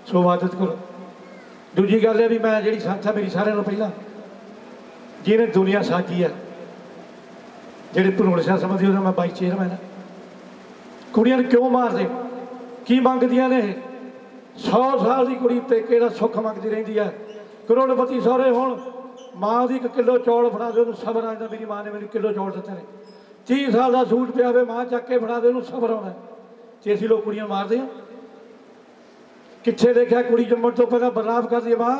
सो इबादत करो। दूजी गल है भी मैं जी संस्था मेरी सारे पहला जिन्हें दुनिया साजी है ਜਿਹੜੇ ਭਰੂਣ ਸਿਆਸਤ ਸੰਬੰਧੀ ਉਹਦਾ ਮੈਂ ਵਾਈਸ ਚੇਅਰਮੈਨ ਹਾਂ। ਕੁੜੀਆਂ ਨੂੰ ਕਿਉਂ ਮਾਰਦੇ ਕੀ ਮੰਗਦੀਆਂ ਨੇ 100 ਸਾਲ ਦੀ ਕੁੜੀ ਪੇਕੇ ਦਾ ਸੁੱਖ ਮੰਗਦੀ ਰਹਿੰਦੀ ਹੈ ਕਰੋੜਪਤੀ ਸਹੁਰੇ ਹੋਣ ਮਾਂ ਦੀ 1 ਕਿਲੋ ਚੌਲ ਫੜਾ ਦੇ ਉਹਨੂੰ ਸਬਰ ਆ ਜਾਂਦਾ ਮੇਰੀ ਮਾਂ ਨੇ ਮੈਨੂੰ ਕਿਲੋ ਚੌਲ ਦਿੱਤੇ ਨੇ 30 ਸਾਲ ਦਾ ਸੂਟ ਪਿਆ ਹੋਵੇ ਮਾਂ ਚੱਕ ਕੇ ਫੜਾ ਦੇ ਉਹਨੂੰ ਸਬਰ ਆਉਂਦਾ ਤੇ ਅਸੀਂ ਲੋਕ ਕੁੜੀਆਂ ਮਾਰਦੇ ਹਾਂ। ਕਿੱਥੇ ਦੇਖਿਆ ਕੁੜੀ ਜੰਮਣ ਤੋਂ ਪਹਿਲਾਂ ਬਰਨਾਮ ਕਰਦੀ ਮਾਂ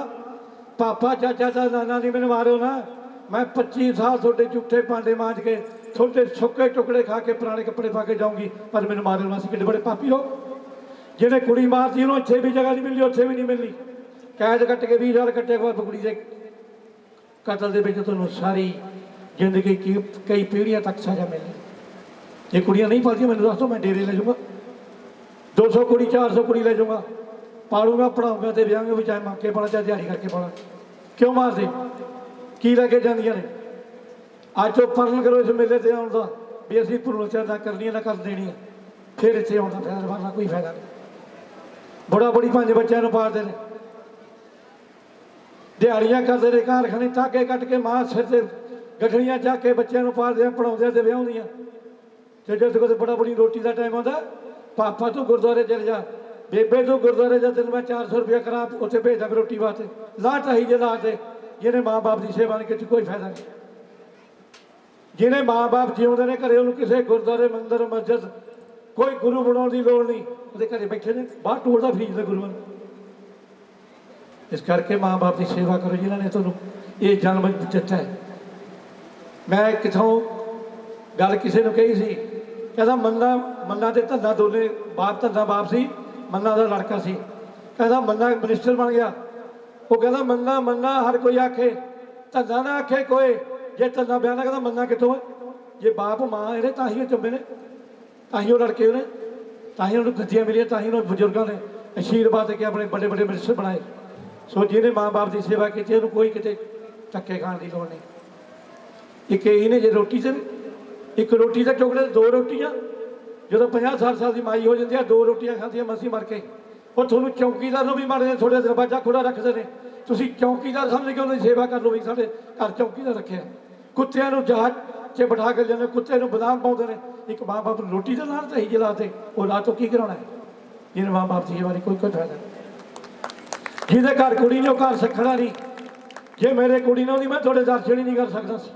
ਪਾਪਾ ਚਾਚਾ ਤਾਂ ਨਾਨਾ ਨਹੀਂ ਮੈਨੂੰ ਮਾਰਿਓ ਨਾ मैं 25 साल थोड़े झूठे भांडे मांज के थोड़े सुके टुकड़े खा के पुराने कपड़े पा के जाऊँगी पर मैंने मारे होना कि बड़े पापी हो जिन्हें कुड़ी मारती उन्होंने इतने भी जगह नहीं मिलनी उत्थे भी नहीं मिलनी कैद कट के 20,000 कट्टे कुड़ी के कतल के तुहानूं सारी जिंदगी की कई पीढ़ियां तक सजा मिलनी। ये कुड़ियां नहीं पालती मैंने दस दो मैं डेरे ले जाऊँगा 200 कुड़ी 400 कुड़ी ले जाऊँगा पालूंगा पढ़ाऊँगा तो ब्याहूँगा भी चाहे मांग के पढ़ा चाहे दिहाड़ी करके पढ़ा क्यों मारते की लैके जांदियां ने अज तो परन करो इस मेले से आने का भी असीं भरूण सियासत करनी ना कर देनी फिर इत्थे आउण दा फायदा वरना कोई फायदा नहीं। बड़ा बड़ी 5 बच्चों नूं पालदे ने दिहाड़ियां करदे ने कारखाने टाके कट के मां सिर ते गठड़ियां चक के बच्चों नूं पालदे पढ़ाउंदे ते विआहुंदियां ते जद कोई बड़ा बड़ी रोटी का टाइम आउंदा पापा तू गुरुद्वारे चल जा बेबे तू गुरुद्वारे जा तेन मैं 400 रुपया करा उत्थे भेजदा रोटी वास्ते ला ढाई जे ला दे जिन्हें माँ बाप की सेवा नहीं की कोई फायदा नहीं। ਜਿਹਨੇ ਮਾਂ-ਬਾਪ ਜਿਉਂਦੇ ਨੇ ਘਰੇ, ਉਹਨੂੰ ਕਿਸੇ ਗੁਰਦੁਆਰੇ ਮੰਦਿਰ ਮਸਜਿਦ ਕੋਈ ਗੁਰੂ ਬਣਾਉਣ ਦੀ ਲੋੜ ਨਹੀਂ, ਉਹਦੇ ਘਰੇ ਬੈਠੇ ਨੇ, ਬਾਹਰ ਟੋਲਦਾ ਫਰੀਦ ਦੇ ਗੁਰੂਆਂ ਨੂੰ। ਇਸ ਕਰਕੇ ਮਾਂ-ਬਾਪ ਦੀ ਸੇਵਾ ਕਰੋ ਜਿਨ੍ਹਾਂ ਨੇ ਤੁਹਾਨੂੰ ਇਹ ਜਨਮ ਦਿੱਤਾ ਹੈ। ਮੈਂ ਕਿਥੋਂ ਗੱਲ ਕਿਸੇ ਨੂੰ ਕਹੀ ਸੀ, ਕਹਿੰਦਾ ਮੰਨਾ ਤੇ ਧੰਦਾ ਦੋਨੇ ਧੰਦਾ ਬਾਪ ਸੀ, ਮੰਨਾ ਦਾ ਲੜਕਾ ਸੀ। ਕਹਿੰਦਾ ਮੰਨਾ ਮਿਨਿਸਟਰ ਬਣ ਗਿਆ। ਉਹ ਕਹਿੰਦਾ ਮੰਨਾ ਹਰ ਕੋਈ ਆਖੇ, ਧੰਦਾ ਨਾ ਆਖੇ ਕੋਈ। ਜੇ ਧੰਦਾ ਬਿਆਨ ਕਹਿੰਦਾ ਮੰਨਾ ਕਿੱਥੋਂ ਹੈ? ਜੇ ਬਾਪ ਮਾਂ ਇਹਦੇ ਤਾਂ ਹੀ ਉਹ ਚੰਬੇ ਨੇ, ਤਾਂ ਹੀ ਉਹ ਲੜਕੇ ਉਹਨੇ, ਤਾਂ ਹੀ ਉਹਨੂੰ ਗੱਦੀਆਂ ਮਿਲੀਆਂ, ਤਾਂ ਹੀ ਉਹਨੂੰ ਬਜ਼ੁਰਗਾਂ ਨੇ ਆਸ਼ੀਰਵਾਦ ਦੇ ਕੇ ਆਪਣੇ ਵੱਡੇ ਵੱਡੇ ਮਿਨਿਸਟਰ ਬਣਾਏ। ਸੋ ਜਿਹਨੇ ਮਾਂ ਬਾਪ ਦੀ ਸੇਵਾ ਕੀਤੀ ਉਹਨੂੰ ਕੋਈ ਕਿਤੇ ਧੱਕੇ ਖਾਣ ਦੀ ਲੋੜ ਨਹੀਂ। ਇੱਕ ਇਹੀ ਨੇ, ਜੇ ਰੋਟੀ ਤੇ ਇੱਕ ਰੋਟੀ ਦਾ ਟੁਕੜੇ 2 ਰੋਟੀਆਂ, ਜਦੋਂ 50 ਸਾਲ ਦੀ ਮਾਈ ਹੋ ਜਾਂਦੀ ਆ 2 ਰੋਟੀਆਂ ਖਾਂਦੀਆਂ ਮਸੀਂ ਮਰ ਕੇ। ਉਹ ਤੁਹਾਨੂੰ ਚੌਕੀਦਾਰ ਨੂੰ ਵੀ ਮਾਰਦੇ, ਤੁਹਾਡੇ ਦਰਵਾਜ਼ਾ ਖੁੱਲ੍ਹਾ ਰੱਖਦੇ ਨੇ, ਤੁਸੀਂ ਚੌਕੀਦਾਰ ਸਮਝ ਕੇ ਉਹਦੀ ਸੇਵਾ ਕਰ ਲਓ ਵੀ ਸਾਡੇ ਘਰ ਚੌਕੀਦਾਰ ਰੱਖਿਆ। ਕੁੱਤਿਆਂ ਨੂੰ ਜਹਾਜ਼ 'ਚ ਬਿਠਾ ਕੇ ਜਾਂਦੇ, ਕੁੱਤੇ ਨੂੰ ਬਦਾਮ ਪਾਉਂਦੇ ਨੇ। ਇੱਕ ਮਾਂ ਬਾਪ ਨੂੰ ਰੋਟੀ ਦੇ ਨਾਲ ਤਾਂ ਹੀ ਜਲਾ ਤੇ ਉਹ ਰਾਤ ਤੋਂ ਕੀ ਕਰਾਉਣਾ ਹੈ? ਜਿਹਨੇ ਮਾਂ ਬਾਪ ਦੀ ਸੇਵਾ ਕੋਈ ਫਾਇਦਾ ਨਹੀਂ। ਜਿਹਦੇ ਘਰ ਕੁੜੀ ਨੇ ਉਹ ਘਰ ਸਿੱਖਣਾ ਨਹੀਂ। ਜੇ ਮੇਰੇ ਕੁੜੀ ਨੇ ਉਹਦੀ, ਮੈਂ ਤੁਹਾਡੇ ਦਰਸ਼ਨ ਹੀ ਨਹੀਂ ਕਰ ਸਕਦਾ ਸੀ।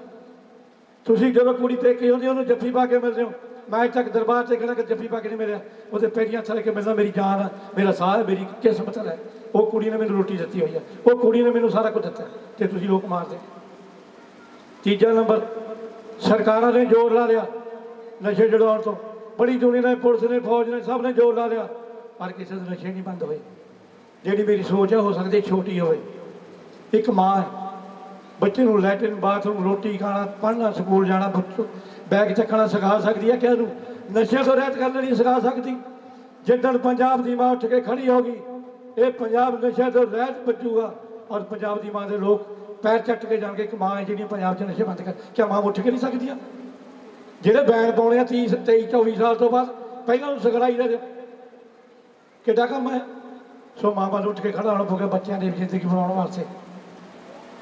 ਤੁਸੀਂ ਜਦੋਂ ਕੁੜੀ ਪੇਕੇ ਆਉਂਦੀ ਉਹਨੂੰ ਜੱਫੀ ਪਾ ਕੇ ਮਿਲਦੇ ਹੋ। ਮੈਂ ਅੱਜ ਤੱਕ ਦਰਬਾਰ 'ਤੇ ਕਿਹੜਾ ਕਿ ਜੱਫੀ ਪਾ ਕੇ ਨਹੀਂ ਮਿਲਿਆ, ਉਹਦੇ ਪੈਰੀਆਂ ਥੱਲੇ ਕੇ ਮਿਲਦਾ। ਮੇਰੀ ਜਾਨ ਆ, ਮੇਰਾ ਸਾਹ ਹੈ, ਮੇਰੀ ਕਿਸਮਤ ਹੈ। ਉਹ ਕੁੜੀ ਨੇ ਮੈਨੂੰ ਰੋਟੀ ਦਿੱਤੀ ਹੋਈ ਹੈ, ਉਹ ਕੁੜੀ ਨੇ ਮੈਨੂੰ ਸਾਰਾ ਕੁਝ ਦਿੱਤਾ, ਤੇ ਤੁਸੀਂ ਲੋਕ ਮਾਰਦੇ। ਤੀਜਾ ਨੰਬਰ, ਸਰਕਾਰਾਂ ਨੇ ਜ਼ੋਰ ਲਾ ਲਿਆ ਨਸ਼ੇ ਛੁਡਾਉਣ ਤੋਂ। ਬੜੀ ਦੁਨੀਆ ਨੇ, ਪੁਲਿਸ ਨੇ, ਫੌਜ ਨੇ, ਸਭ ਨੇ ਜ਼ੋਰ ਲਾ ਲਿਆ, ਪਰ ਕਿਸੇ ਦੇ ਨਸ਼ੇ ਨਹੀਂ ਬੰਦ ਹੋਏ। ਜਿਹੜੀ ਮੇਰੀ ਸੋਚ ਹੈ ਹੋ ਸਕਦੀ ਛੋਟੀ ਹੋਵੇ। ਇੱਕ ਮਾਂ ਹੈ, ਬੱਚੇ ਨੂੰ ਲੈਟਰਿਨ ਬਾਥਰੂਮ, ਰੋਟੀ ਖਾਣਾ, ਪੜ੍ਹਨਾ, ਸਕੂਲ ਜਾਣਾ, ਬੈਗ ਚੱਕਣਾ ਸਿਖਾ ਸਕਦੀ ਹੈ। ਕਿਹਨੂੰ ਨਸ਼ਿਆਂ ਤੋਂ ਰਹਿਤ ਕਰਨ ਨਹੀਂ ਸਿਖਾ ਸਕਦੀ। ਜਿੱਦਣ ਪੰਜਾਬ ਦੀ ਮਾਂ ਉੱਠ ਕੇ ਖੜੀ ਹੋ ਗਈ, ਇਹ ਪੰਜਾਬ ਨਸ਼ਿਆਂ ਤੋਂ ਰਹਿਤ ਬਚੂਗਾ। ਔਰ ਪੰਜਾਬ ਦੀ ਮਾਂ ਦੇ ਲੋਕ ਪੈਰ ਚੱਟ ਕੇ ਜਾਣਗੇ ਕਿ ਮਾਂ ਹੈ ਜਿਹੜੀ ਪੰਜਾਬ 'ਚ ਨਸ਼ੇ ਬੰਦ ਕਰ। ਕਿਆ ਮਾਂ ਉੱਠ ਕੇ ਨਹੀਂ ਸਕਦੀਆਂ? ਜਿਹੜੇ ਬੈਨ ਪਾਉਣੇ ਆ 30, 23, 24 ਸਾਲ ਤੋਂ ਬਾਅਦ, ਪਹਿਲਾਂ ਉਹਨੂੰ ਸਿਖਲਾਈ ਦੇ ਦਿਓ। ਕਿੱਡਾ ਕੰਮ ਹੈ। ਸੋ ਮਾਂ ਬਾਪ ਉੱਠ ਕੇ ਖੜਾ ਹੋਣਾ ਪਊਗਾ ਬੱਚਿਆਂ ਦੀ ਜ਼ਿੰਦਗੀ ਬਣਾਉਣ ਵਾਸਤੇ।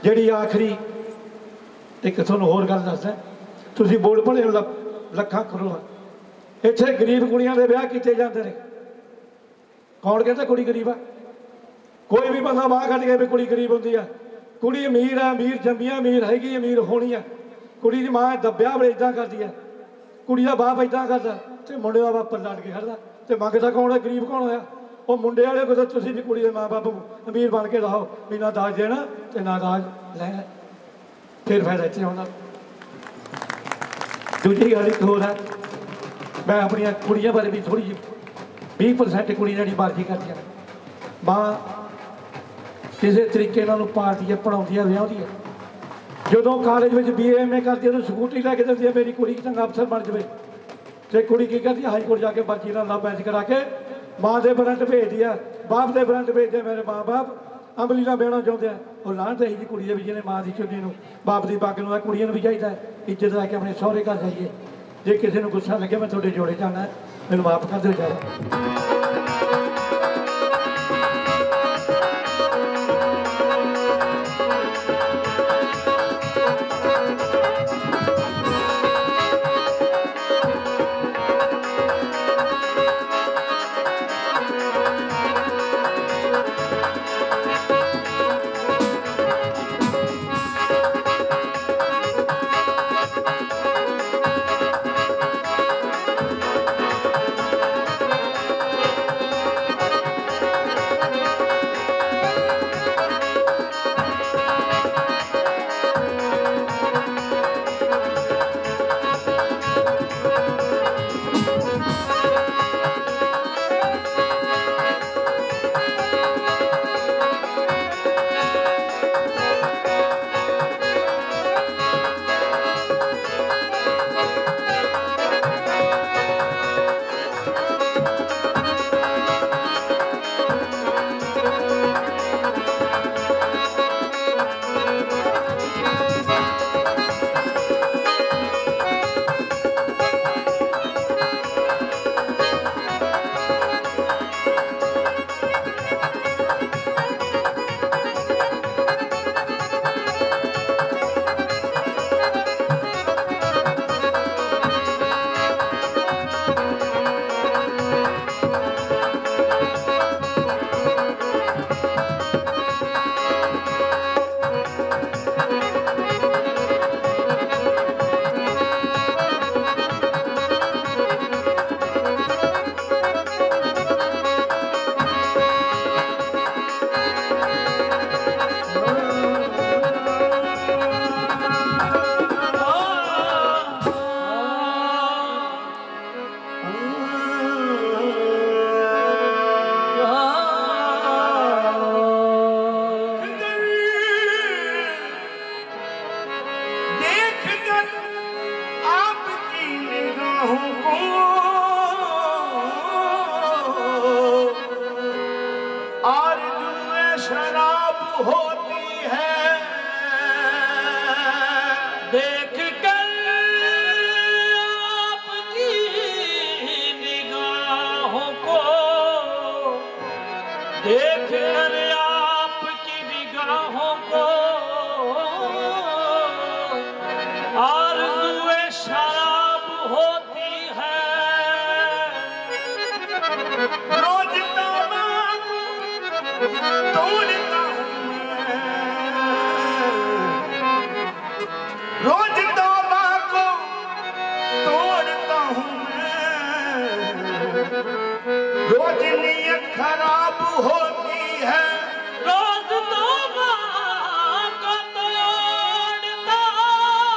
ਜਿਹੜੀ ਆਖਰੀ ਇੱਕ ਤੁਹਾਨੂੰ ਹੋਰ ਗੱਲ ਦੱਸਦਾ, ਤੁਸੀਂ ਬੋਲ ਭਲੇ ਲੱਖਾਂ ਕਰੋੜਾਂ, ਇੱਥੇ ਗਰੀਬ ਕੁੜੀਆਂ ਦੇ ਵਿਆਹ ਕੀਤੇ ਜਾਂਦੇ ਨੇ। ਕੌਣ ਕਹਿੰਦਾ ਕੁੜੀ ਗਰੀਬ ਆ? ਕੋਈ ਵੀ ਬੰਦਾ ਬਾਹ ਕੱਢ ਕੇ ਵੀ ਕੁੜੀ ਗਰੀਬ ਹੁੰਦੀ ਆ। ਕੁੜੀ ਅਮੀਰ ਆ, ਅਮੀਰ ਜੰਮੀ ਆ, ਅਮੀਰ ਹੈਗੀ, ਅਮੀਰ ਹੋਣੀ ਆ। ਕੁੜੀ ਦੀ ਮਾਂ ਦੱਬਿਆ ਵੇ ਇੱਦਾਂ ਕਰਦੀ ਆ, ਕੁੜੀ ਦਾ ਬਾਪ ਇੱਦਾਂ ਕਰਦਾ, ਤੇ ਮੁੰਡੇ ਦਾ ਬਾਪ ਲੜ ਕੇ ਖੜਦਾ। ਤੇ ਮੰਗਦਾ ਕੌਣ ਹੈ? ਗਰੀਬ ਕੌਣ ਹੋਇਆ? ਉਹ ਮੁੰਡੇ ਵਾਲੇ ਕੋਲ। ਤੁਸੀਂ ਵੀ ਕੁੜੀ ਦੇ ਮਾਂ ਬਾਪ ਅਮੀਰ ਬਣ ਕੇ ਰਹੋ, ਵੀ ਨਾ ਦਾਜ ਦੇਣਾ ਤੇ ਨਾ ਦਾਜ ਲੈਣਾ, ਫਿਰ ਫਾਇਦਾ ਇੱਥੇ ਆਉਂਦਾ। ਦੂਜੀ ਗੱਲ ਇੱਕ ਹੋਰ ਹੈ, ਮੈਂ ਆਪਣੀਆਂ ਕੁੜੀਆਂ ਬਾਰੇ ਵੀ ਥੋੜ੍ਹੀ ਜਿਹੀ 20% ਕੁੜੀ ਜਿਹੜੀ ਮਰਜ਼ੀ ਕਰਦੀਆਂ ਨੇ। ਮਾਂ ਕਿਸੇ ਤਰੀਕੇ ਨਾਲ ਉਹਨੂੰ ਪਾਲਦੀ ਹੈ, ਪੜ੍ਹਾਉਂਦੀ ਹੈ, ਵਿਆਹੁੰਦੀ ਹੈ। ਜਦੋਂ ਕਾਲਜ ਵਿੱਚ BA MA ਕਰਦੀ ਉਹਨੂੰ ਸਕੂਟਰੀ ਲੈ ਕੇ ਦਿੰਦੀ ਹੈ, ਮੇਰੀ ਕੁੜੀ ਚੰਗਾ ਅਫਸਰ ਬਣ ਜਾਵੇ। ਤੇ ਕੁੜੀ ਕੀ ਕਰਦੀ? ਹਾਈ ਕੋਰਟ ਜਾ ਕੇ ਮਰਜ਼ੀ ਨਾਲ ਲਵ ਮੈਰਿਜ ਕਰਾ ਕੇ ਮਾਂ ਦੇ ਬਰੰਟ ਭੇਜਦੀ ਆ, ਬਾਪ ਦੇ ਬਰੰਟ ਭੇਜਦੇ। ਮੇਰੇ ਮਾਂ ਬਾਪ ਅਮਲੀ ਨਾਲ ਵਿਆਹਣਾ ਚਾਹੁੰਦੇ ਆ। ਉਹ ਲਾਹਨਤ ਇਹੀ ਜੀ ਕੁੜੀ ਦੇ ਵੀ ਜਿਹਨੇ ਮਾਂ ਦੀ ਚੁੰਨੀ ਨੂੰ, ਬਾਪ ਦੀ ਪੱਗ ਨੂੰ। ਕੁੜੀਆਂ ਨੂੰ ਵੀ ਚਾਹੀਦਾ ਇੱਜ਼ਤ ਲੈ ਕੇ ਆਪਣੇ ਸਹੁਰੇ ਘਰ ਜਾਈਏ। ਜੇ ਕਿਸੇ ਨੂੰ ਗੁੱਸਾ ਲੱਗੇ, ਮੈਂ ਤੁਹਾਡੇ ਜੋੜੇ ਜਾਣਾ, ਮੈਨੂੰ ਮਾਫ ਕਰ ਦਿਓ ਜ਼ਿਆਦਾ। राहों को आरज़ू शराब होती है। देख कर आपकी निगाहों को, देख कर आपकी निगाहों को आरज़ू शराब होती है। रोज तौबा तोड़ता हूँ मैं, रोज तौबा को तोड़ता हूँ मैं, रोज नीयत खराब होती है। रोज तौबा को तोड़ता हूँ,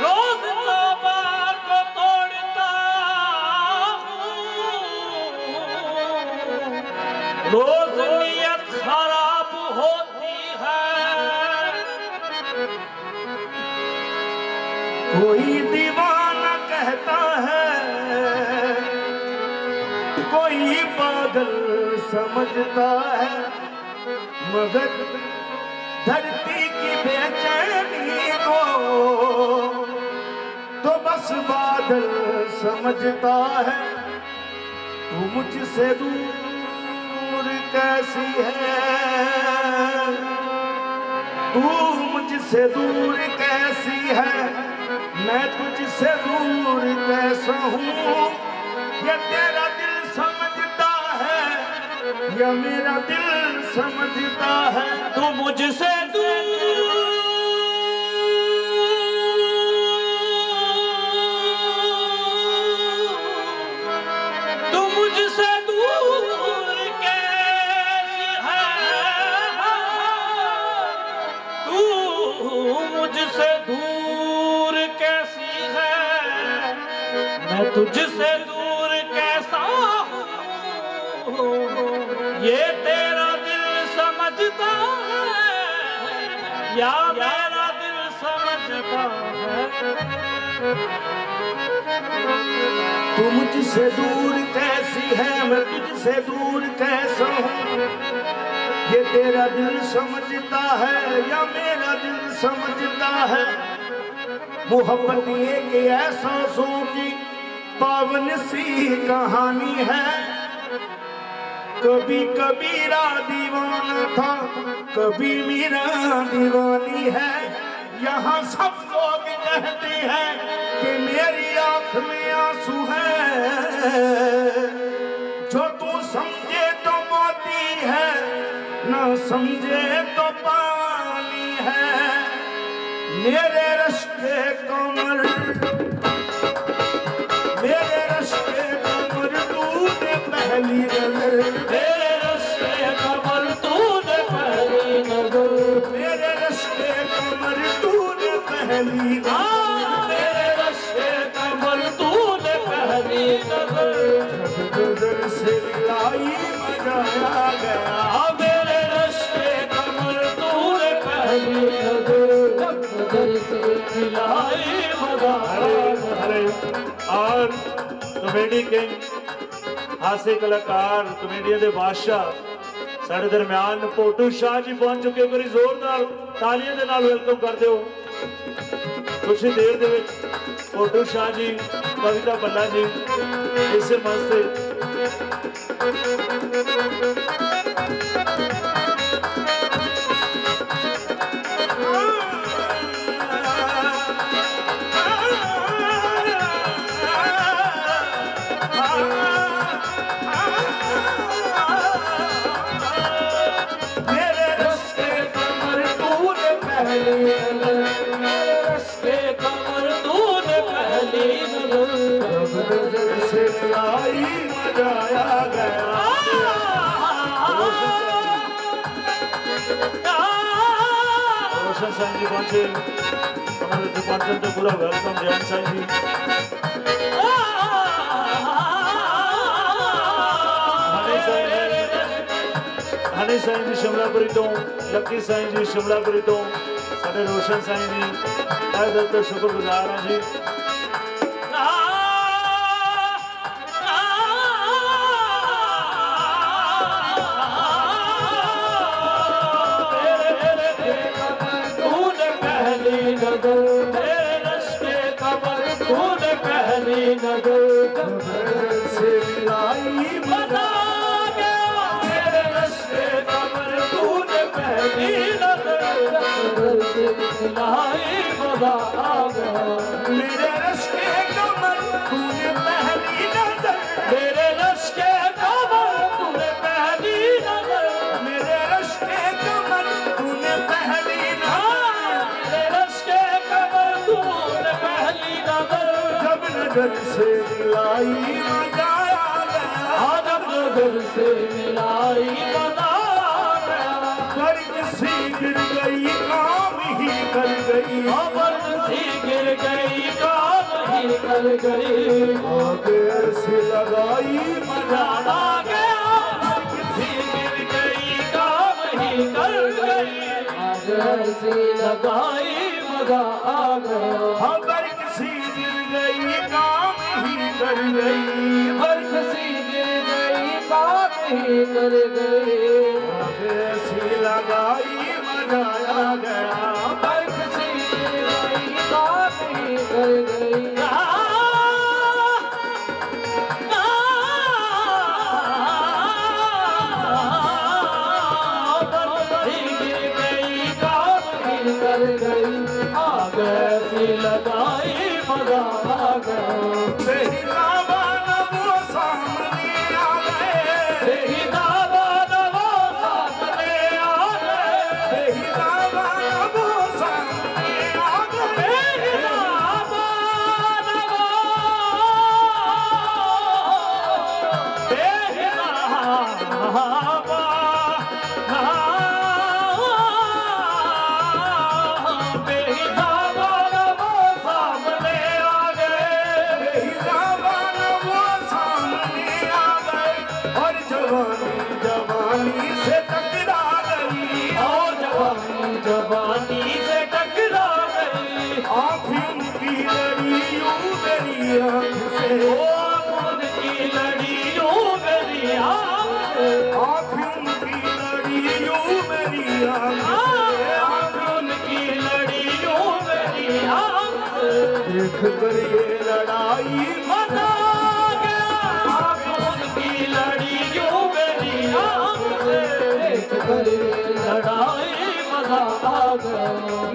रोज तौबा को तोड़ता हूँ, रोज नियत खराब होती है। कोई दीवाना कहता है, कोई पागल समझता है, मगर धरती की बेचैनी को तो बस बादल समझता है। तू मुझसे दूर कैसी है, तू मुझसे दूर कैसी है, मैं तुझसे दूर कैसा हूँ। ये तेरा दिल समझता है या मेरा दिल समझता है। तू मुझसे दूर, तू मुझसे दूर कैसी है, तू मुझसे दूर कैसी है, मैं तुझसे दूर कैसा हूँ। ये तेरा दिल समझता है या मेरा दिल समझता है। तू मुझसे दूर कैसी है, मैं तुझसे दूर कैसा हूँ। ये तेरा दिल समझता है या मेरा दिल समझता है। मोहब्बत एक एहसासों की पावन सी कहानी है। कभी कबीरा दीवाना था, कभी मीरा दीवानी है। यहाँ सब लोग कहते हैं कि मेरी आंख में आंसू है। जो तू समझे तो मोती है, ना समझे तो पानी है। मेरे रश के कमर, मेरे रश के कमर तूने पहली नजर, तेरे रस्ते कमर तूने पहली नजर, मेरे रश के कमर तूने पहली नजर, मेरे रस्ते कमर तूने पहली नजर, नजर से मिलाई मजा आ गया। मेरे रस्ते कमर तूने पहली नजर, नजर से मिलाई मजा आ गया। और कॉमेडी किंग, हास्य कलाकार, कॉमेडियन ਦੇ ਬਾਦਸ਼ਾਹ ਸਾਡੇ ਦਰਮਿਆਨ ਪੋਟੂ ਸ਼ਾਹ ਜੀ ਪਹੁੰਚ ਚੁੱਕੇ। ਇੱਕ ਵਾਰੀ ਜ਼ੋਰਦਾਰ ਤਾਲੀਆਂ ਦੇ ਨਾਲ ਵੈਲਕਮ ਕਰ ਦਿਓ। ਕੁਝ ਹੀ ਦੇਰ ਦੇ ਵਿੱਚ ਪੋਟੂ ਸ਼ਾਹ ਜੀ, ਕਵਿਤਾ ਬੱਲਾ ਜੀ ਇਸੇ ਮੰਚ ਤੇ रोशन साईं जी पहुंचे, उन्होंने पहुंचने तो पूरा वेलकम जैन साईं जी। हनी साईं जी शिमलापुरी तो, लक्की साईं जी शिमलापुरी तो, साडे रोशन साईं जी तहे दिल तो शुक्रगुजार हैं जी। तूने पहली नजर से मिलाई बता गया मेरे रश्के कमर तूने पहली नजर से मिलाई बता गया मेरे रश्के कमर तूने पहली नजर मेरे रश्के कमर तूने पहली नजर मेरे रश्के कमर तूने पहली नजर मेरे रश्के कमर तूने पहली नजर जब नजर से मिलाई मजा आ गया आदम नजर से मिलाई बता कर किसी गिर गई काम ही कर गई अमर सी गिर गई काम ही कर गई आग ऐसी लगाई मजा आ गया किसी गिर गई काम ही कर गई अगर से लगाई मजा आ गया अगर किसी गिर गई काम ही कर गई हर किसी गिर गई काम ही कर गई आग ऐसी लगाई मजा आ गया हर किसी गिर गई काम ही कर गई कर गई आग ऐसी लगाई मजा आ गया तेरी लावान वो सामने आ गए तेरी दावान वो सामने आ गए तेरी लावान वो सामने आ गए तेरी दावान वो तेरी दावान वो सामने आ गए तेरी लावान वो सामने आ गए और जवानी से टकरा गई और जवानी से टकरा गई आँखों की लड़ी यूं मेरी आँख से ओ खून की लड़ियों मेरी आँख से आँखों की लड़ी यूं मेरी आँख से खून की लड़ियों मेरी आँख से देख कर ये लड़ाई मजा आ गया खून की लड़ियों मेरी आँख से देख कर ये लड़ाई मजा आ गया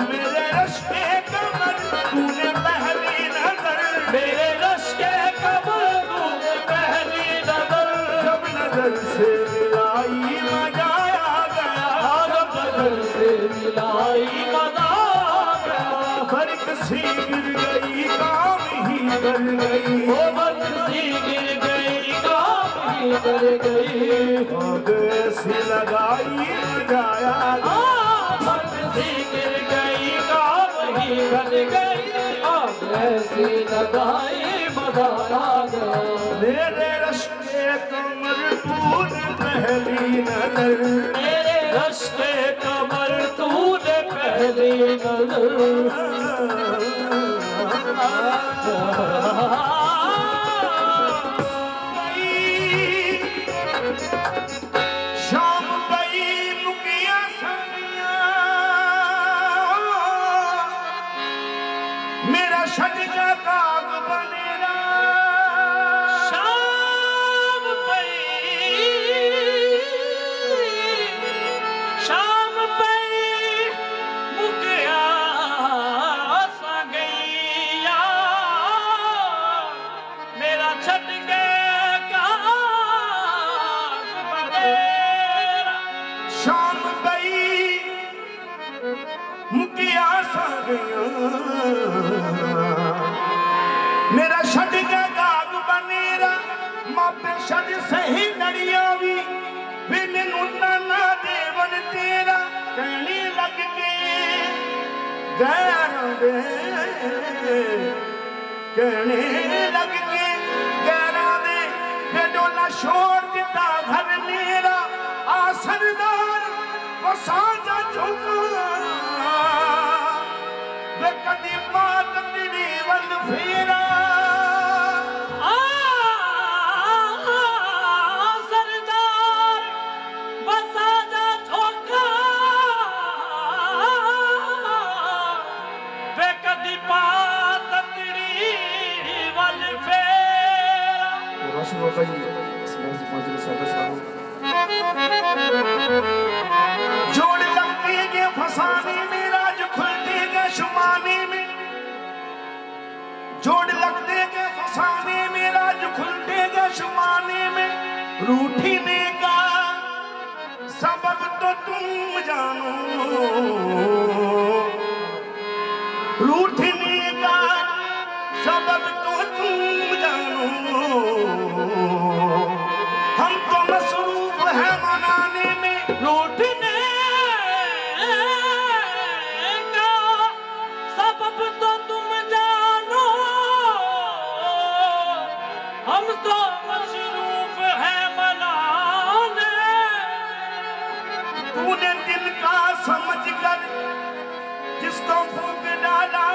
मेरे रश्के कमर तूने पहली नजर मेरे रश्के कमर तूने पहली नजर जब नजर से मिलाई मजा आ गया आदम नजर से मिलाई मजा आ गया हर किसी गिर गई काम ही कर गई वो बंसी गिर गई काम ही कर गई आग ऐसी लगाई मजा आ गया बंसी गिर गई काम ही कर गई आग ऐसी लगाई मजा आ गया मेरे रश्के कमर तूने पहली नजर मेरे रश्के कमर तूने पहली नजर शाम पई मुकिया सनिया मेरा छड़ का काग बनेरा शाम पई मुकिया सा गईया मेरा छट के काग बनेरा शाम पई मुकिया सा गया मेरा छड़ का काग बनेरा मापे छड़ सही नड़िया भी मैनू नाना देवन तेरा कहने लग के गैरों दे कहने लग के गैरों दे गडोला छोड़ दिता घर मेरा आसरदार वसाजा झुका वे कदी मात तेरी वल फेरा सरदार बसा जा झोंका वे कदी पात तिड़ी बाबा जी इस महल से पहुंचे सादा सलाम। जोड़ लगते के फसाने में राज खुलते के शुमाने में, जोड़ लगते के फसाने में राज खुलते के शुमाने में, रूठने का सबब तो तुम जानो, रूठने का सबब तो तुम जानो, हम तो मसरूफ है मनाने में, रूठने का सबब तो तुम जानो, हम तो मशरूफ है मनाने। तूने दिल का समझ कर जिसको फूंक डाला,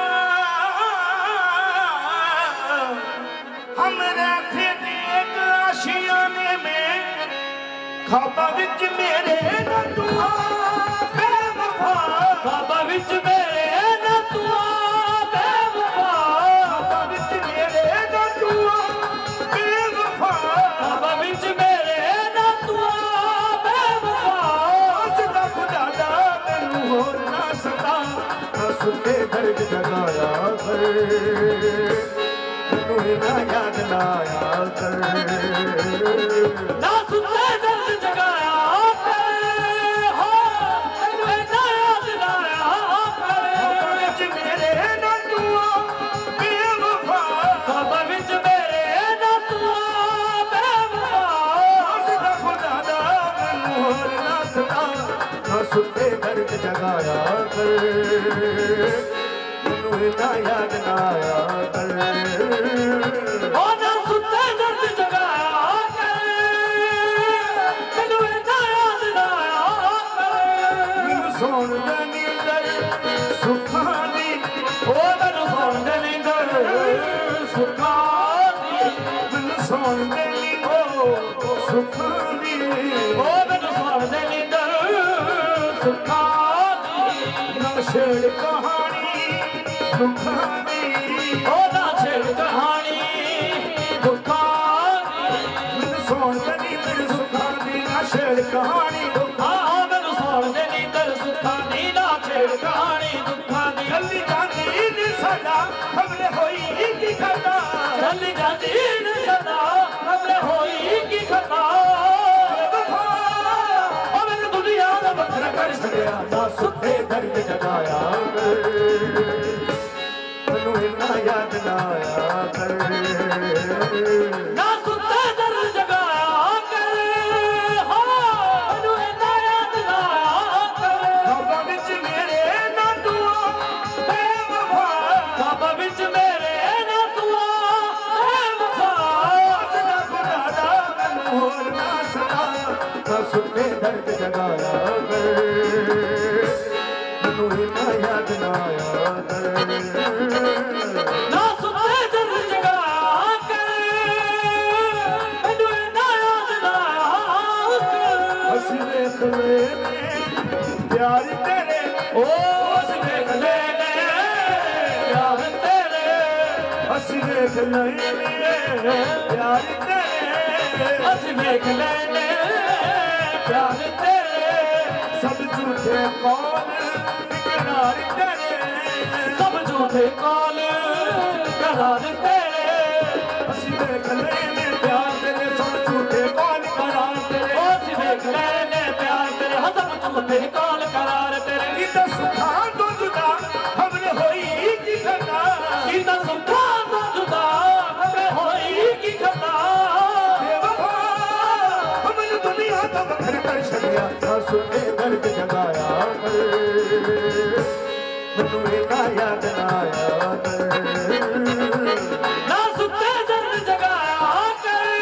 हम रहते थे एक आशियाने में, खाबा विच मेरे न दुआ बेवफा, बाबा विच मेरे न तुआ बेवफा, खाबा विच मेरे न दुआ बेवफा, बाबा विच मेरे न तुआ बेवफा। सदा खुदा दा मैनू होर ना सदा, सुते दर्द जगाया कर, मैनू ना याद ना आया कर, ना सुते दर्द जगाया करे, हो तैनू ना याद ना आया करे। विच मेरे ना दुआ बेवफा, बाबा विच मेरे न तुआ बेवफा। सदा खुदा दा मैनू होर ना सदा, सुते दर्द जगाया कर, मैनू ना याद ना आया कर। हो ना सुते दर्द जगाया करे, तैनू ना याद ना आया करे। ਮੈਨੂੰ ਸੌਣ ਦਾ ਨੀਂਦਰ ਸੁੱਖਾਂ ਦੀ, ओ मैनू सौण दे नींदर सुखां दी, ਮੈਨੂੰ ਸੌਣ ਦੇ ਨੀਂਦਰ ਸੁੱਖਾਂ ਦੀ, ओ मैनू सौण दे नींदर सुखां दी। ਨਾ ਛੇੜ ਕਹਾਣੀ ਦੁੱਖਾਂ ਦੀ, ओ ना छेड़ कहानी दुखां दी। ਮੈਨੂੰ ਸੌਣ ਦੇ ਨੀਂਦਰ ਸੁੱਖਾਂ ਦੀ, ਨਾ ਛੇੜ ਕਹਾਣੀ ਦੁੱਖਾਂ हाँ मैनू सौण दे नींदर सुखां दी, ना छेड़ कहानी दुखां दी। ਚੱਲੀ ਜਾਂਦੀ ਨੀ ਸਦਾ ਖਬਰ ਹੋਈ ਕੀ ਖਤਾ, चली जाती न सदा खबर होई की खता। ਵਫਾ ओ मैनू दुनिया दा वखरा कर छड़िया, ਨਾ ਸੁੱਤੇ ਦਰਦ ਜਗਾਇਆ ਕਰ, ਮੈਨੂੰ ਇੰਨਾ ਯਾਦ ਨਾ ਆਇਆ ਕਰ। ना सुते दर्द जगाया करे, हो मैनू इन्ना याद ना आया करे। ਖਾਬਾਂ ਵਿੱਚ ਮੇਰੇ ਨਾ ਦੁਆ ਬੇਵਫਾ, बाबा विच मेरे न तुआ बेवफा। ਸਦਾ ਖੁਦਾ ਦਾ ਮੈਨੂੰ ਹੋਰ ਨਾ ਸਦਾ, ਨਾ ਸੁੱਤੇ ਦਰਦ ਜਗਾਇਆ ਕਰ, ਮੈਨੂੰ ਇੰਨਾ ਯਾਦ ਨਾ ਆਇਆ ਕਰ। ना सुते दर्द जगाया करे, मैनू इन्ना याद ना आया करे। ਅਸੀਂ ਵੇਖ ਲਏ ਪਿਆਰ ਤੇਰੇ, ओ अस देख लेने प्यार तेरे, ਅਸੀਂ ਵੇਖ ਲਏ ਪਿਆਰ ਤੇਰੇ, अस देख लेने प्यार तेरे। ਸਭ ਝੂਠੇ ਕੌਣ ਇਕਰਾਰ ਤੇਰੇ, सब झूठे कौल करार तेरे। ਅਸੀਂ ਵੇਖ ਲਏ ਪਿਆਰ ਤੇਰੇ, ਸਭ ਝੂਠੇ ਕੌਣ ਇਕਰਾਰ ਤੇਰੇ। ओ अस देख लेने प्यार तेरे, हाँ सब झूठे कौल करार तेरे। नीता सुखा तो जुदा हमने होई की खता, कीता सुखा तो जुदा खबर होई की खता। बेवफा हमने दुनिया का बखर कर छड़िया, ना सुने दर्द जगाया कर, मैनू इन्ना याद ना आया कर। ना सुते दर्द जगाया करे,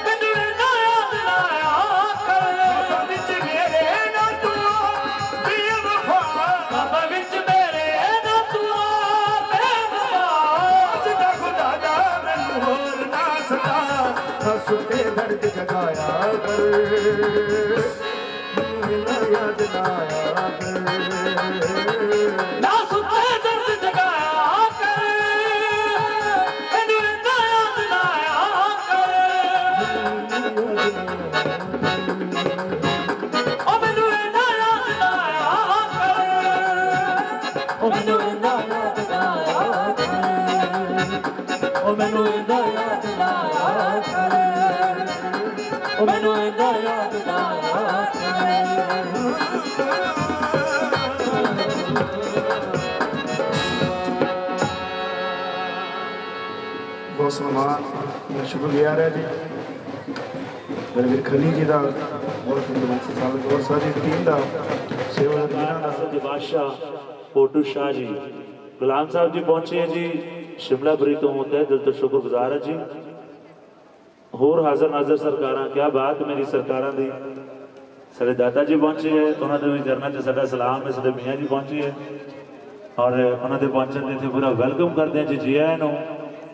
मैनू इन्ना याद ना आया करे। खाबां विच मेरे ना दुआ बेवफा, बाबा विच मेरे न तुआ बेवफा। सदा खुदा दा मैनू होर ना सदा, ना सुने दर्द जगाया कर, मैनू इन्ना याद ना आया कर। ना सुते दर्द जगाया करे, मैनू इन्ना याद ना आया करे। ਮਹਿਮਾਨ ਮੈਂ ਸ਼ੁਕਰਗੁਜ਼ਾਰ ਹੈ ਜੀ ਮੇਰੇ ਵੀਰ ਖਲੀ ਜੀ ਦਾ ਬਹੁਤ ਧੰਨਵਾਦ ਸਾਹਿਬ ਔਰ ਸਾਰੀ ਟੀਮ ਦਾ ਸੇਵਾਦਾਰ ਵੀਰਾਂ ਦਾ ਅਸਦ ਬਾਦਸ਼ਾਹ ਪੋਟੂ ਸ਼ਾਹ ਜੀ ਗੁਲਾਮ ਸਾਹਿਬ ਜੀ ਪਹੁੰਚੇ ਹੈ ਜੀ ਸ਼ਿਮਲਾਪੁਰੀ ਤੋਂ ਤਹਿ ਦਿਲ ਤੋਂ ਸ਼ੁਕਰਗੁਜ਼ਾਰ ਹੈ ਜੀ ਹੋਰ ਹਾਜ਼ਰ ਨਾਜ਼ਰ ਸਰਕਾਰਾਂ ਕਿਆ ਬਾਤ ਮੇਰੀ ਸਰਕਾਰਾਂ ਦੀ ਸਾਡੇ ਦਾਦਾ ਜੀ ਪਹੁੰਚੇ ਹੈ ਉਹਨਾਂ ਦੇ ਵੀ ਚਰਨਾਂ 'ਚ ਸਾਡਾ ਸਲਾਮ ਹੈ ਸਾਡੇ ਮੀਆਂ ਜੀ ਪਹੁੰਚੇ ਹੈ ਔਰ ਉਹਨਾਂ ਦੇ ਪਹੁੰਚਣ ਦੇ ਇੱਥੇ ਪੂਰਾ ਵੈਲਕਮ ਕਰਦੇ ਹਾਂ ਜੀ ਆਇਆਂ ਨੂੰ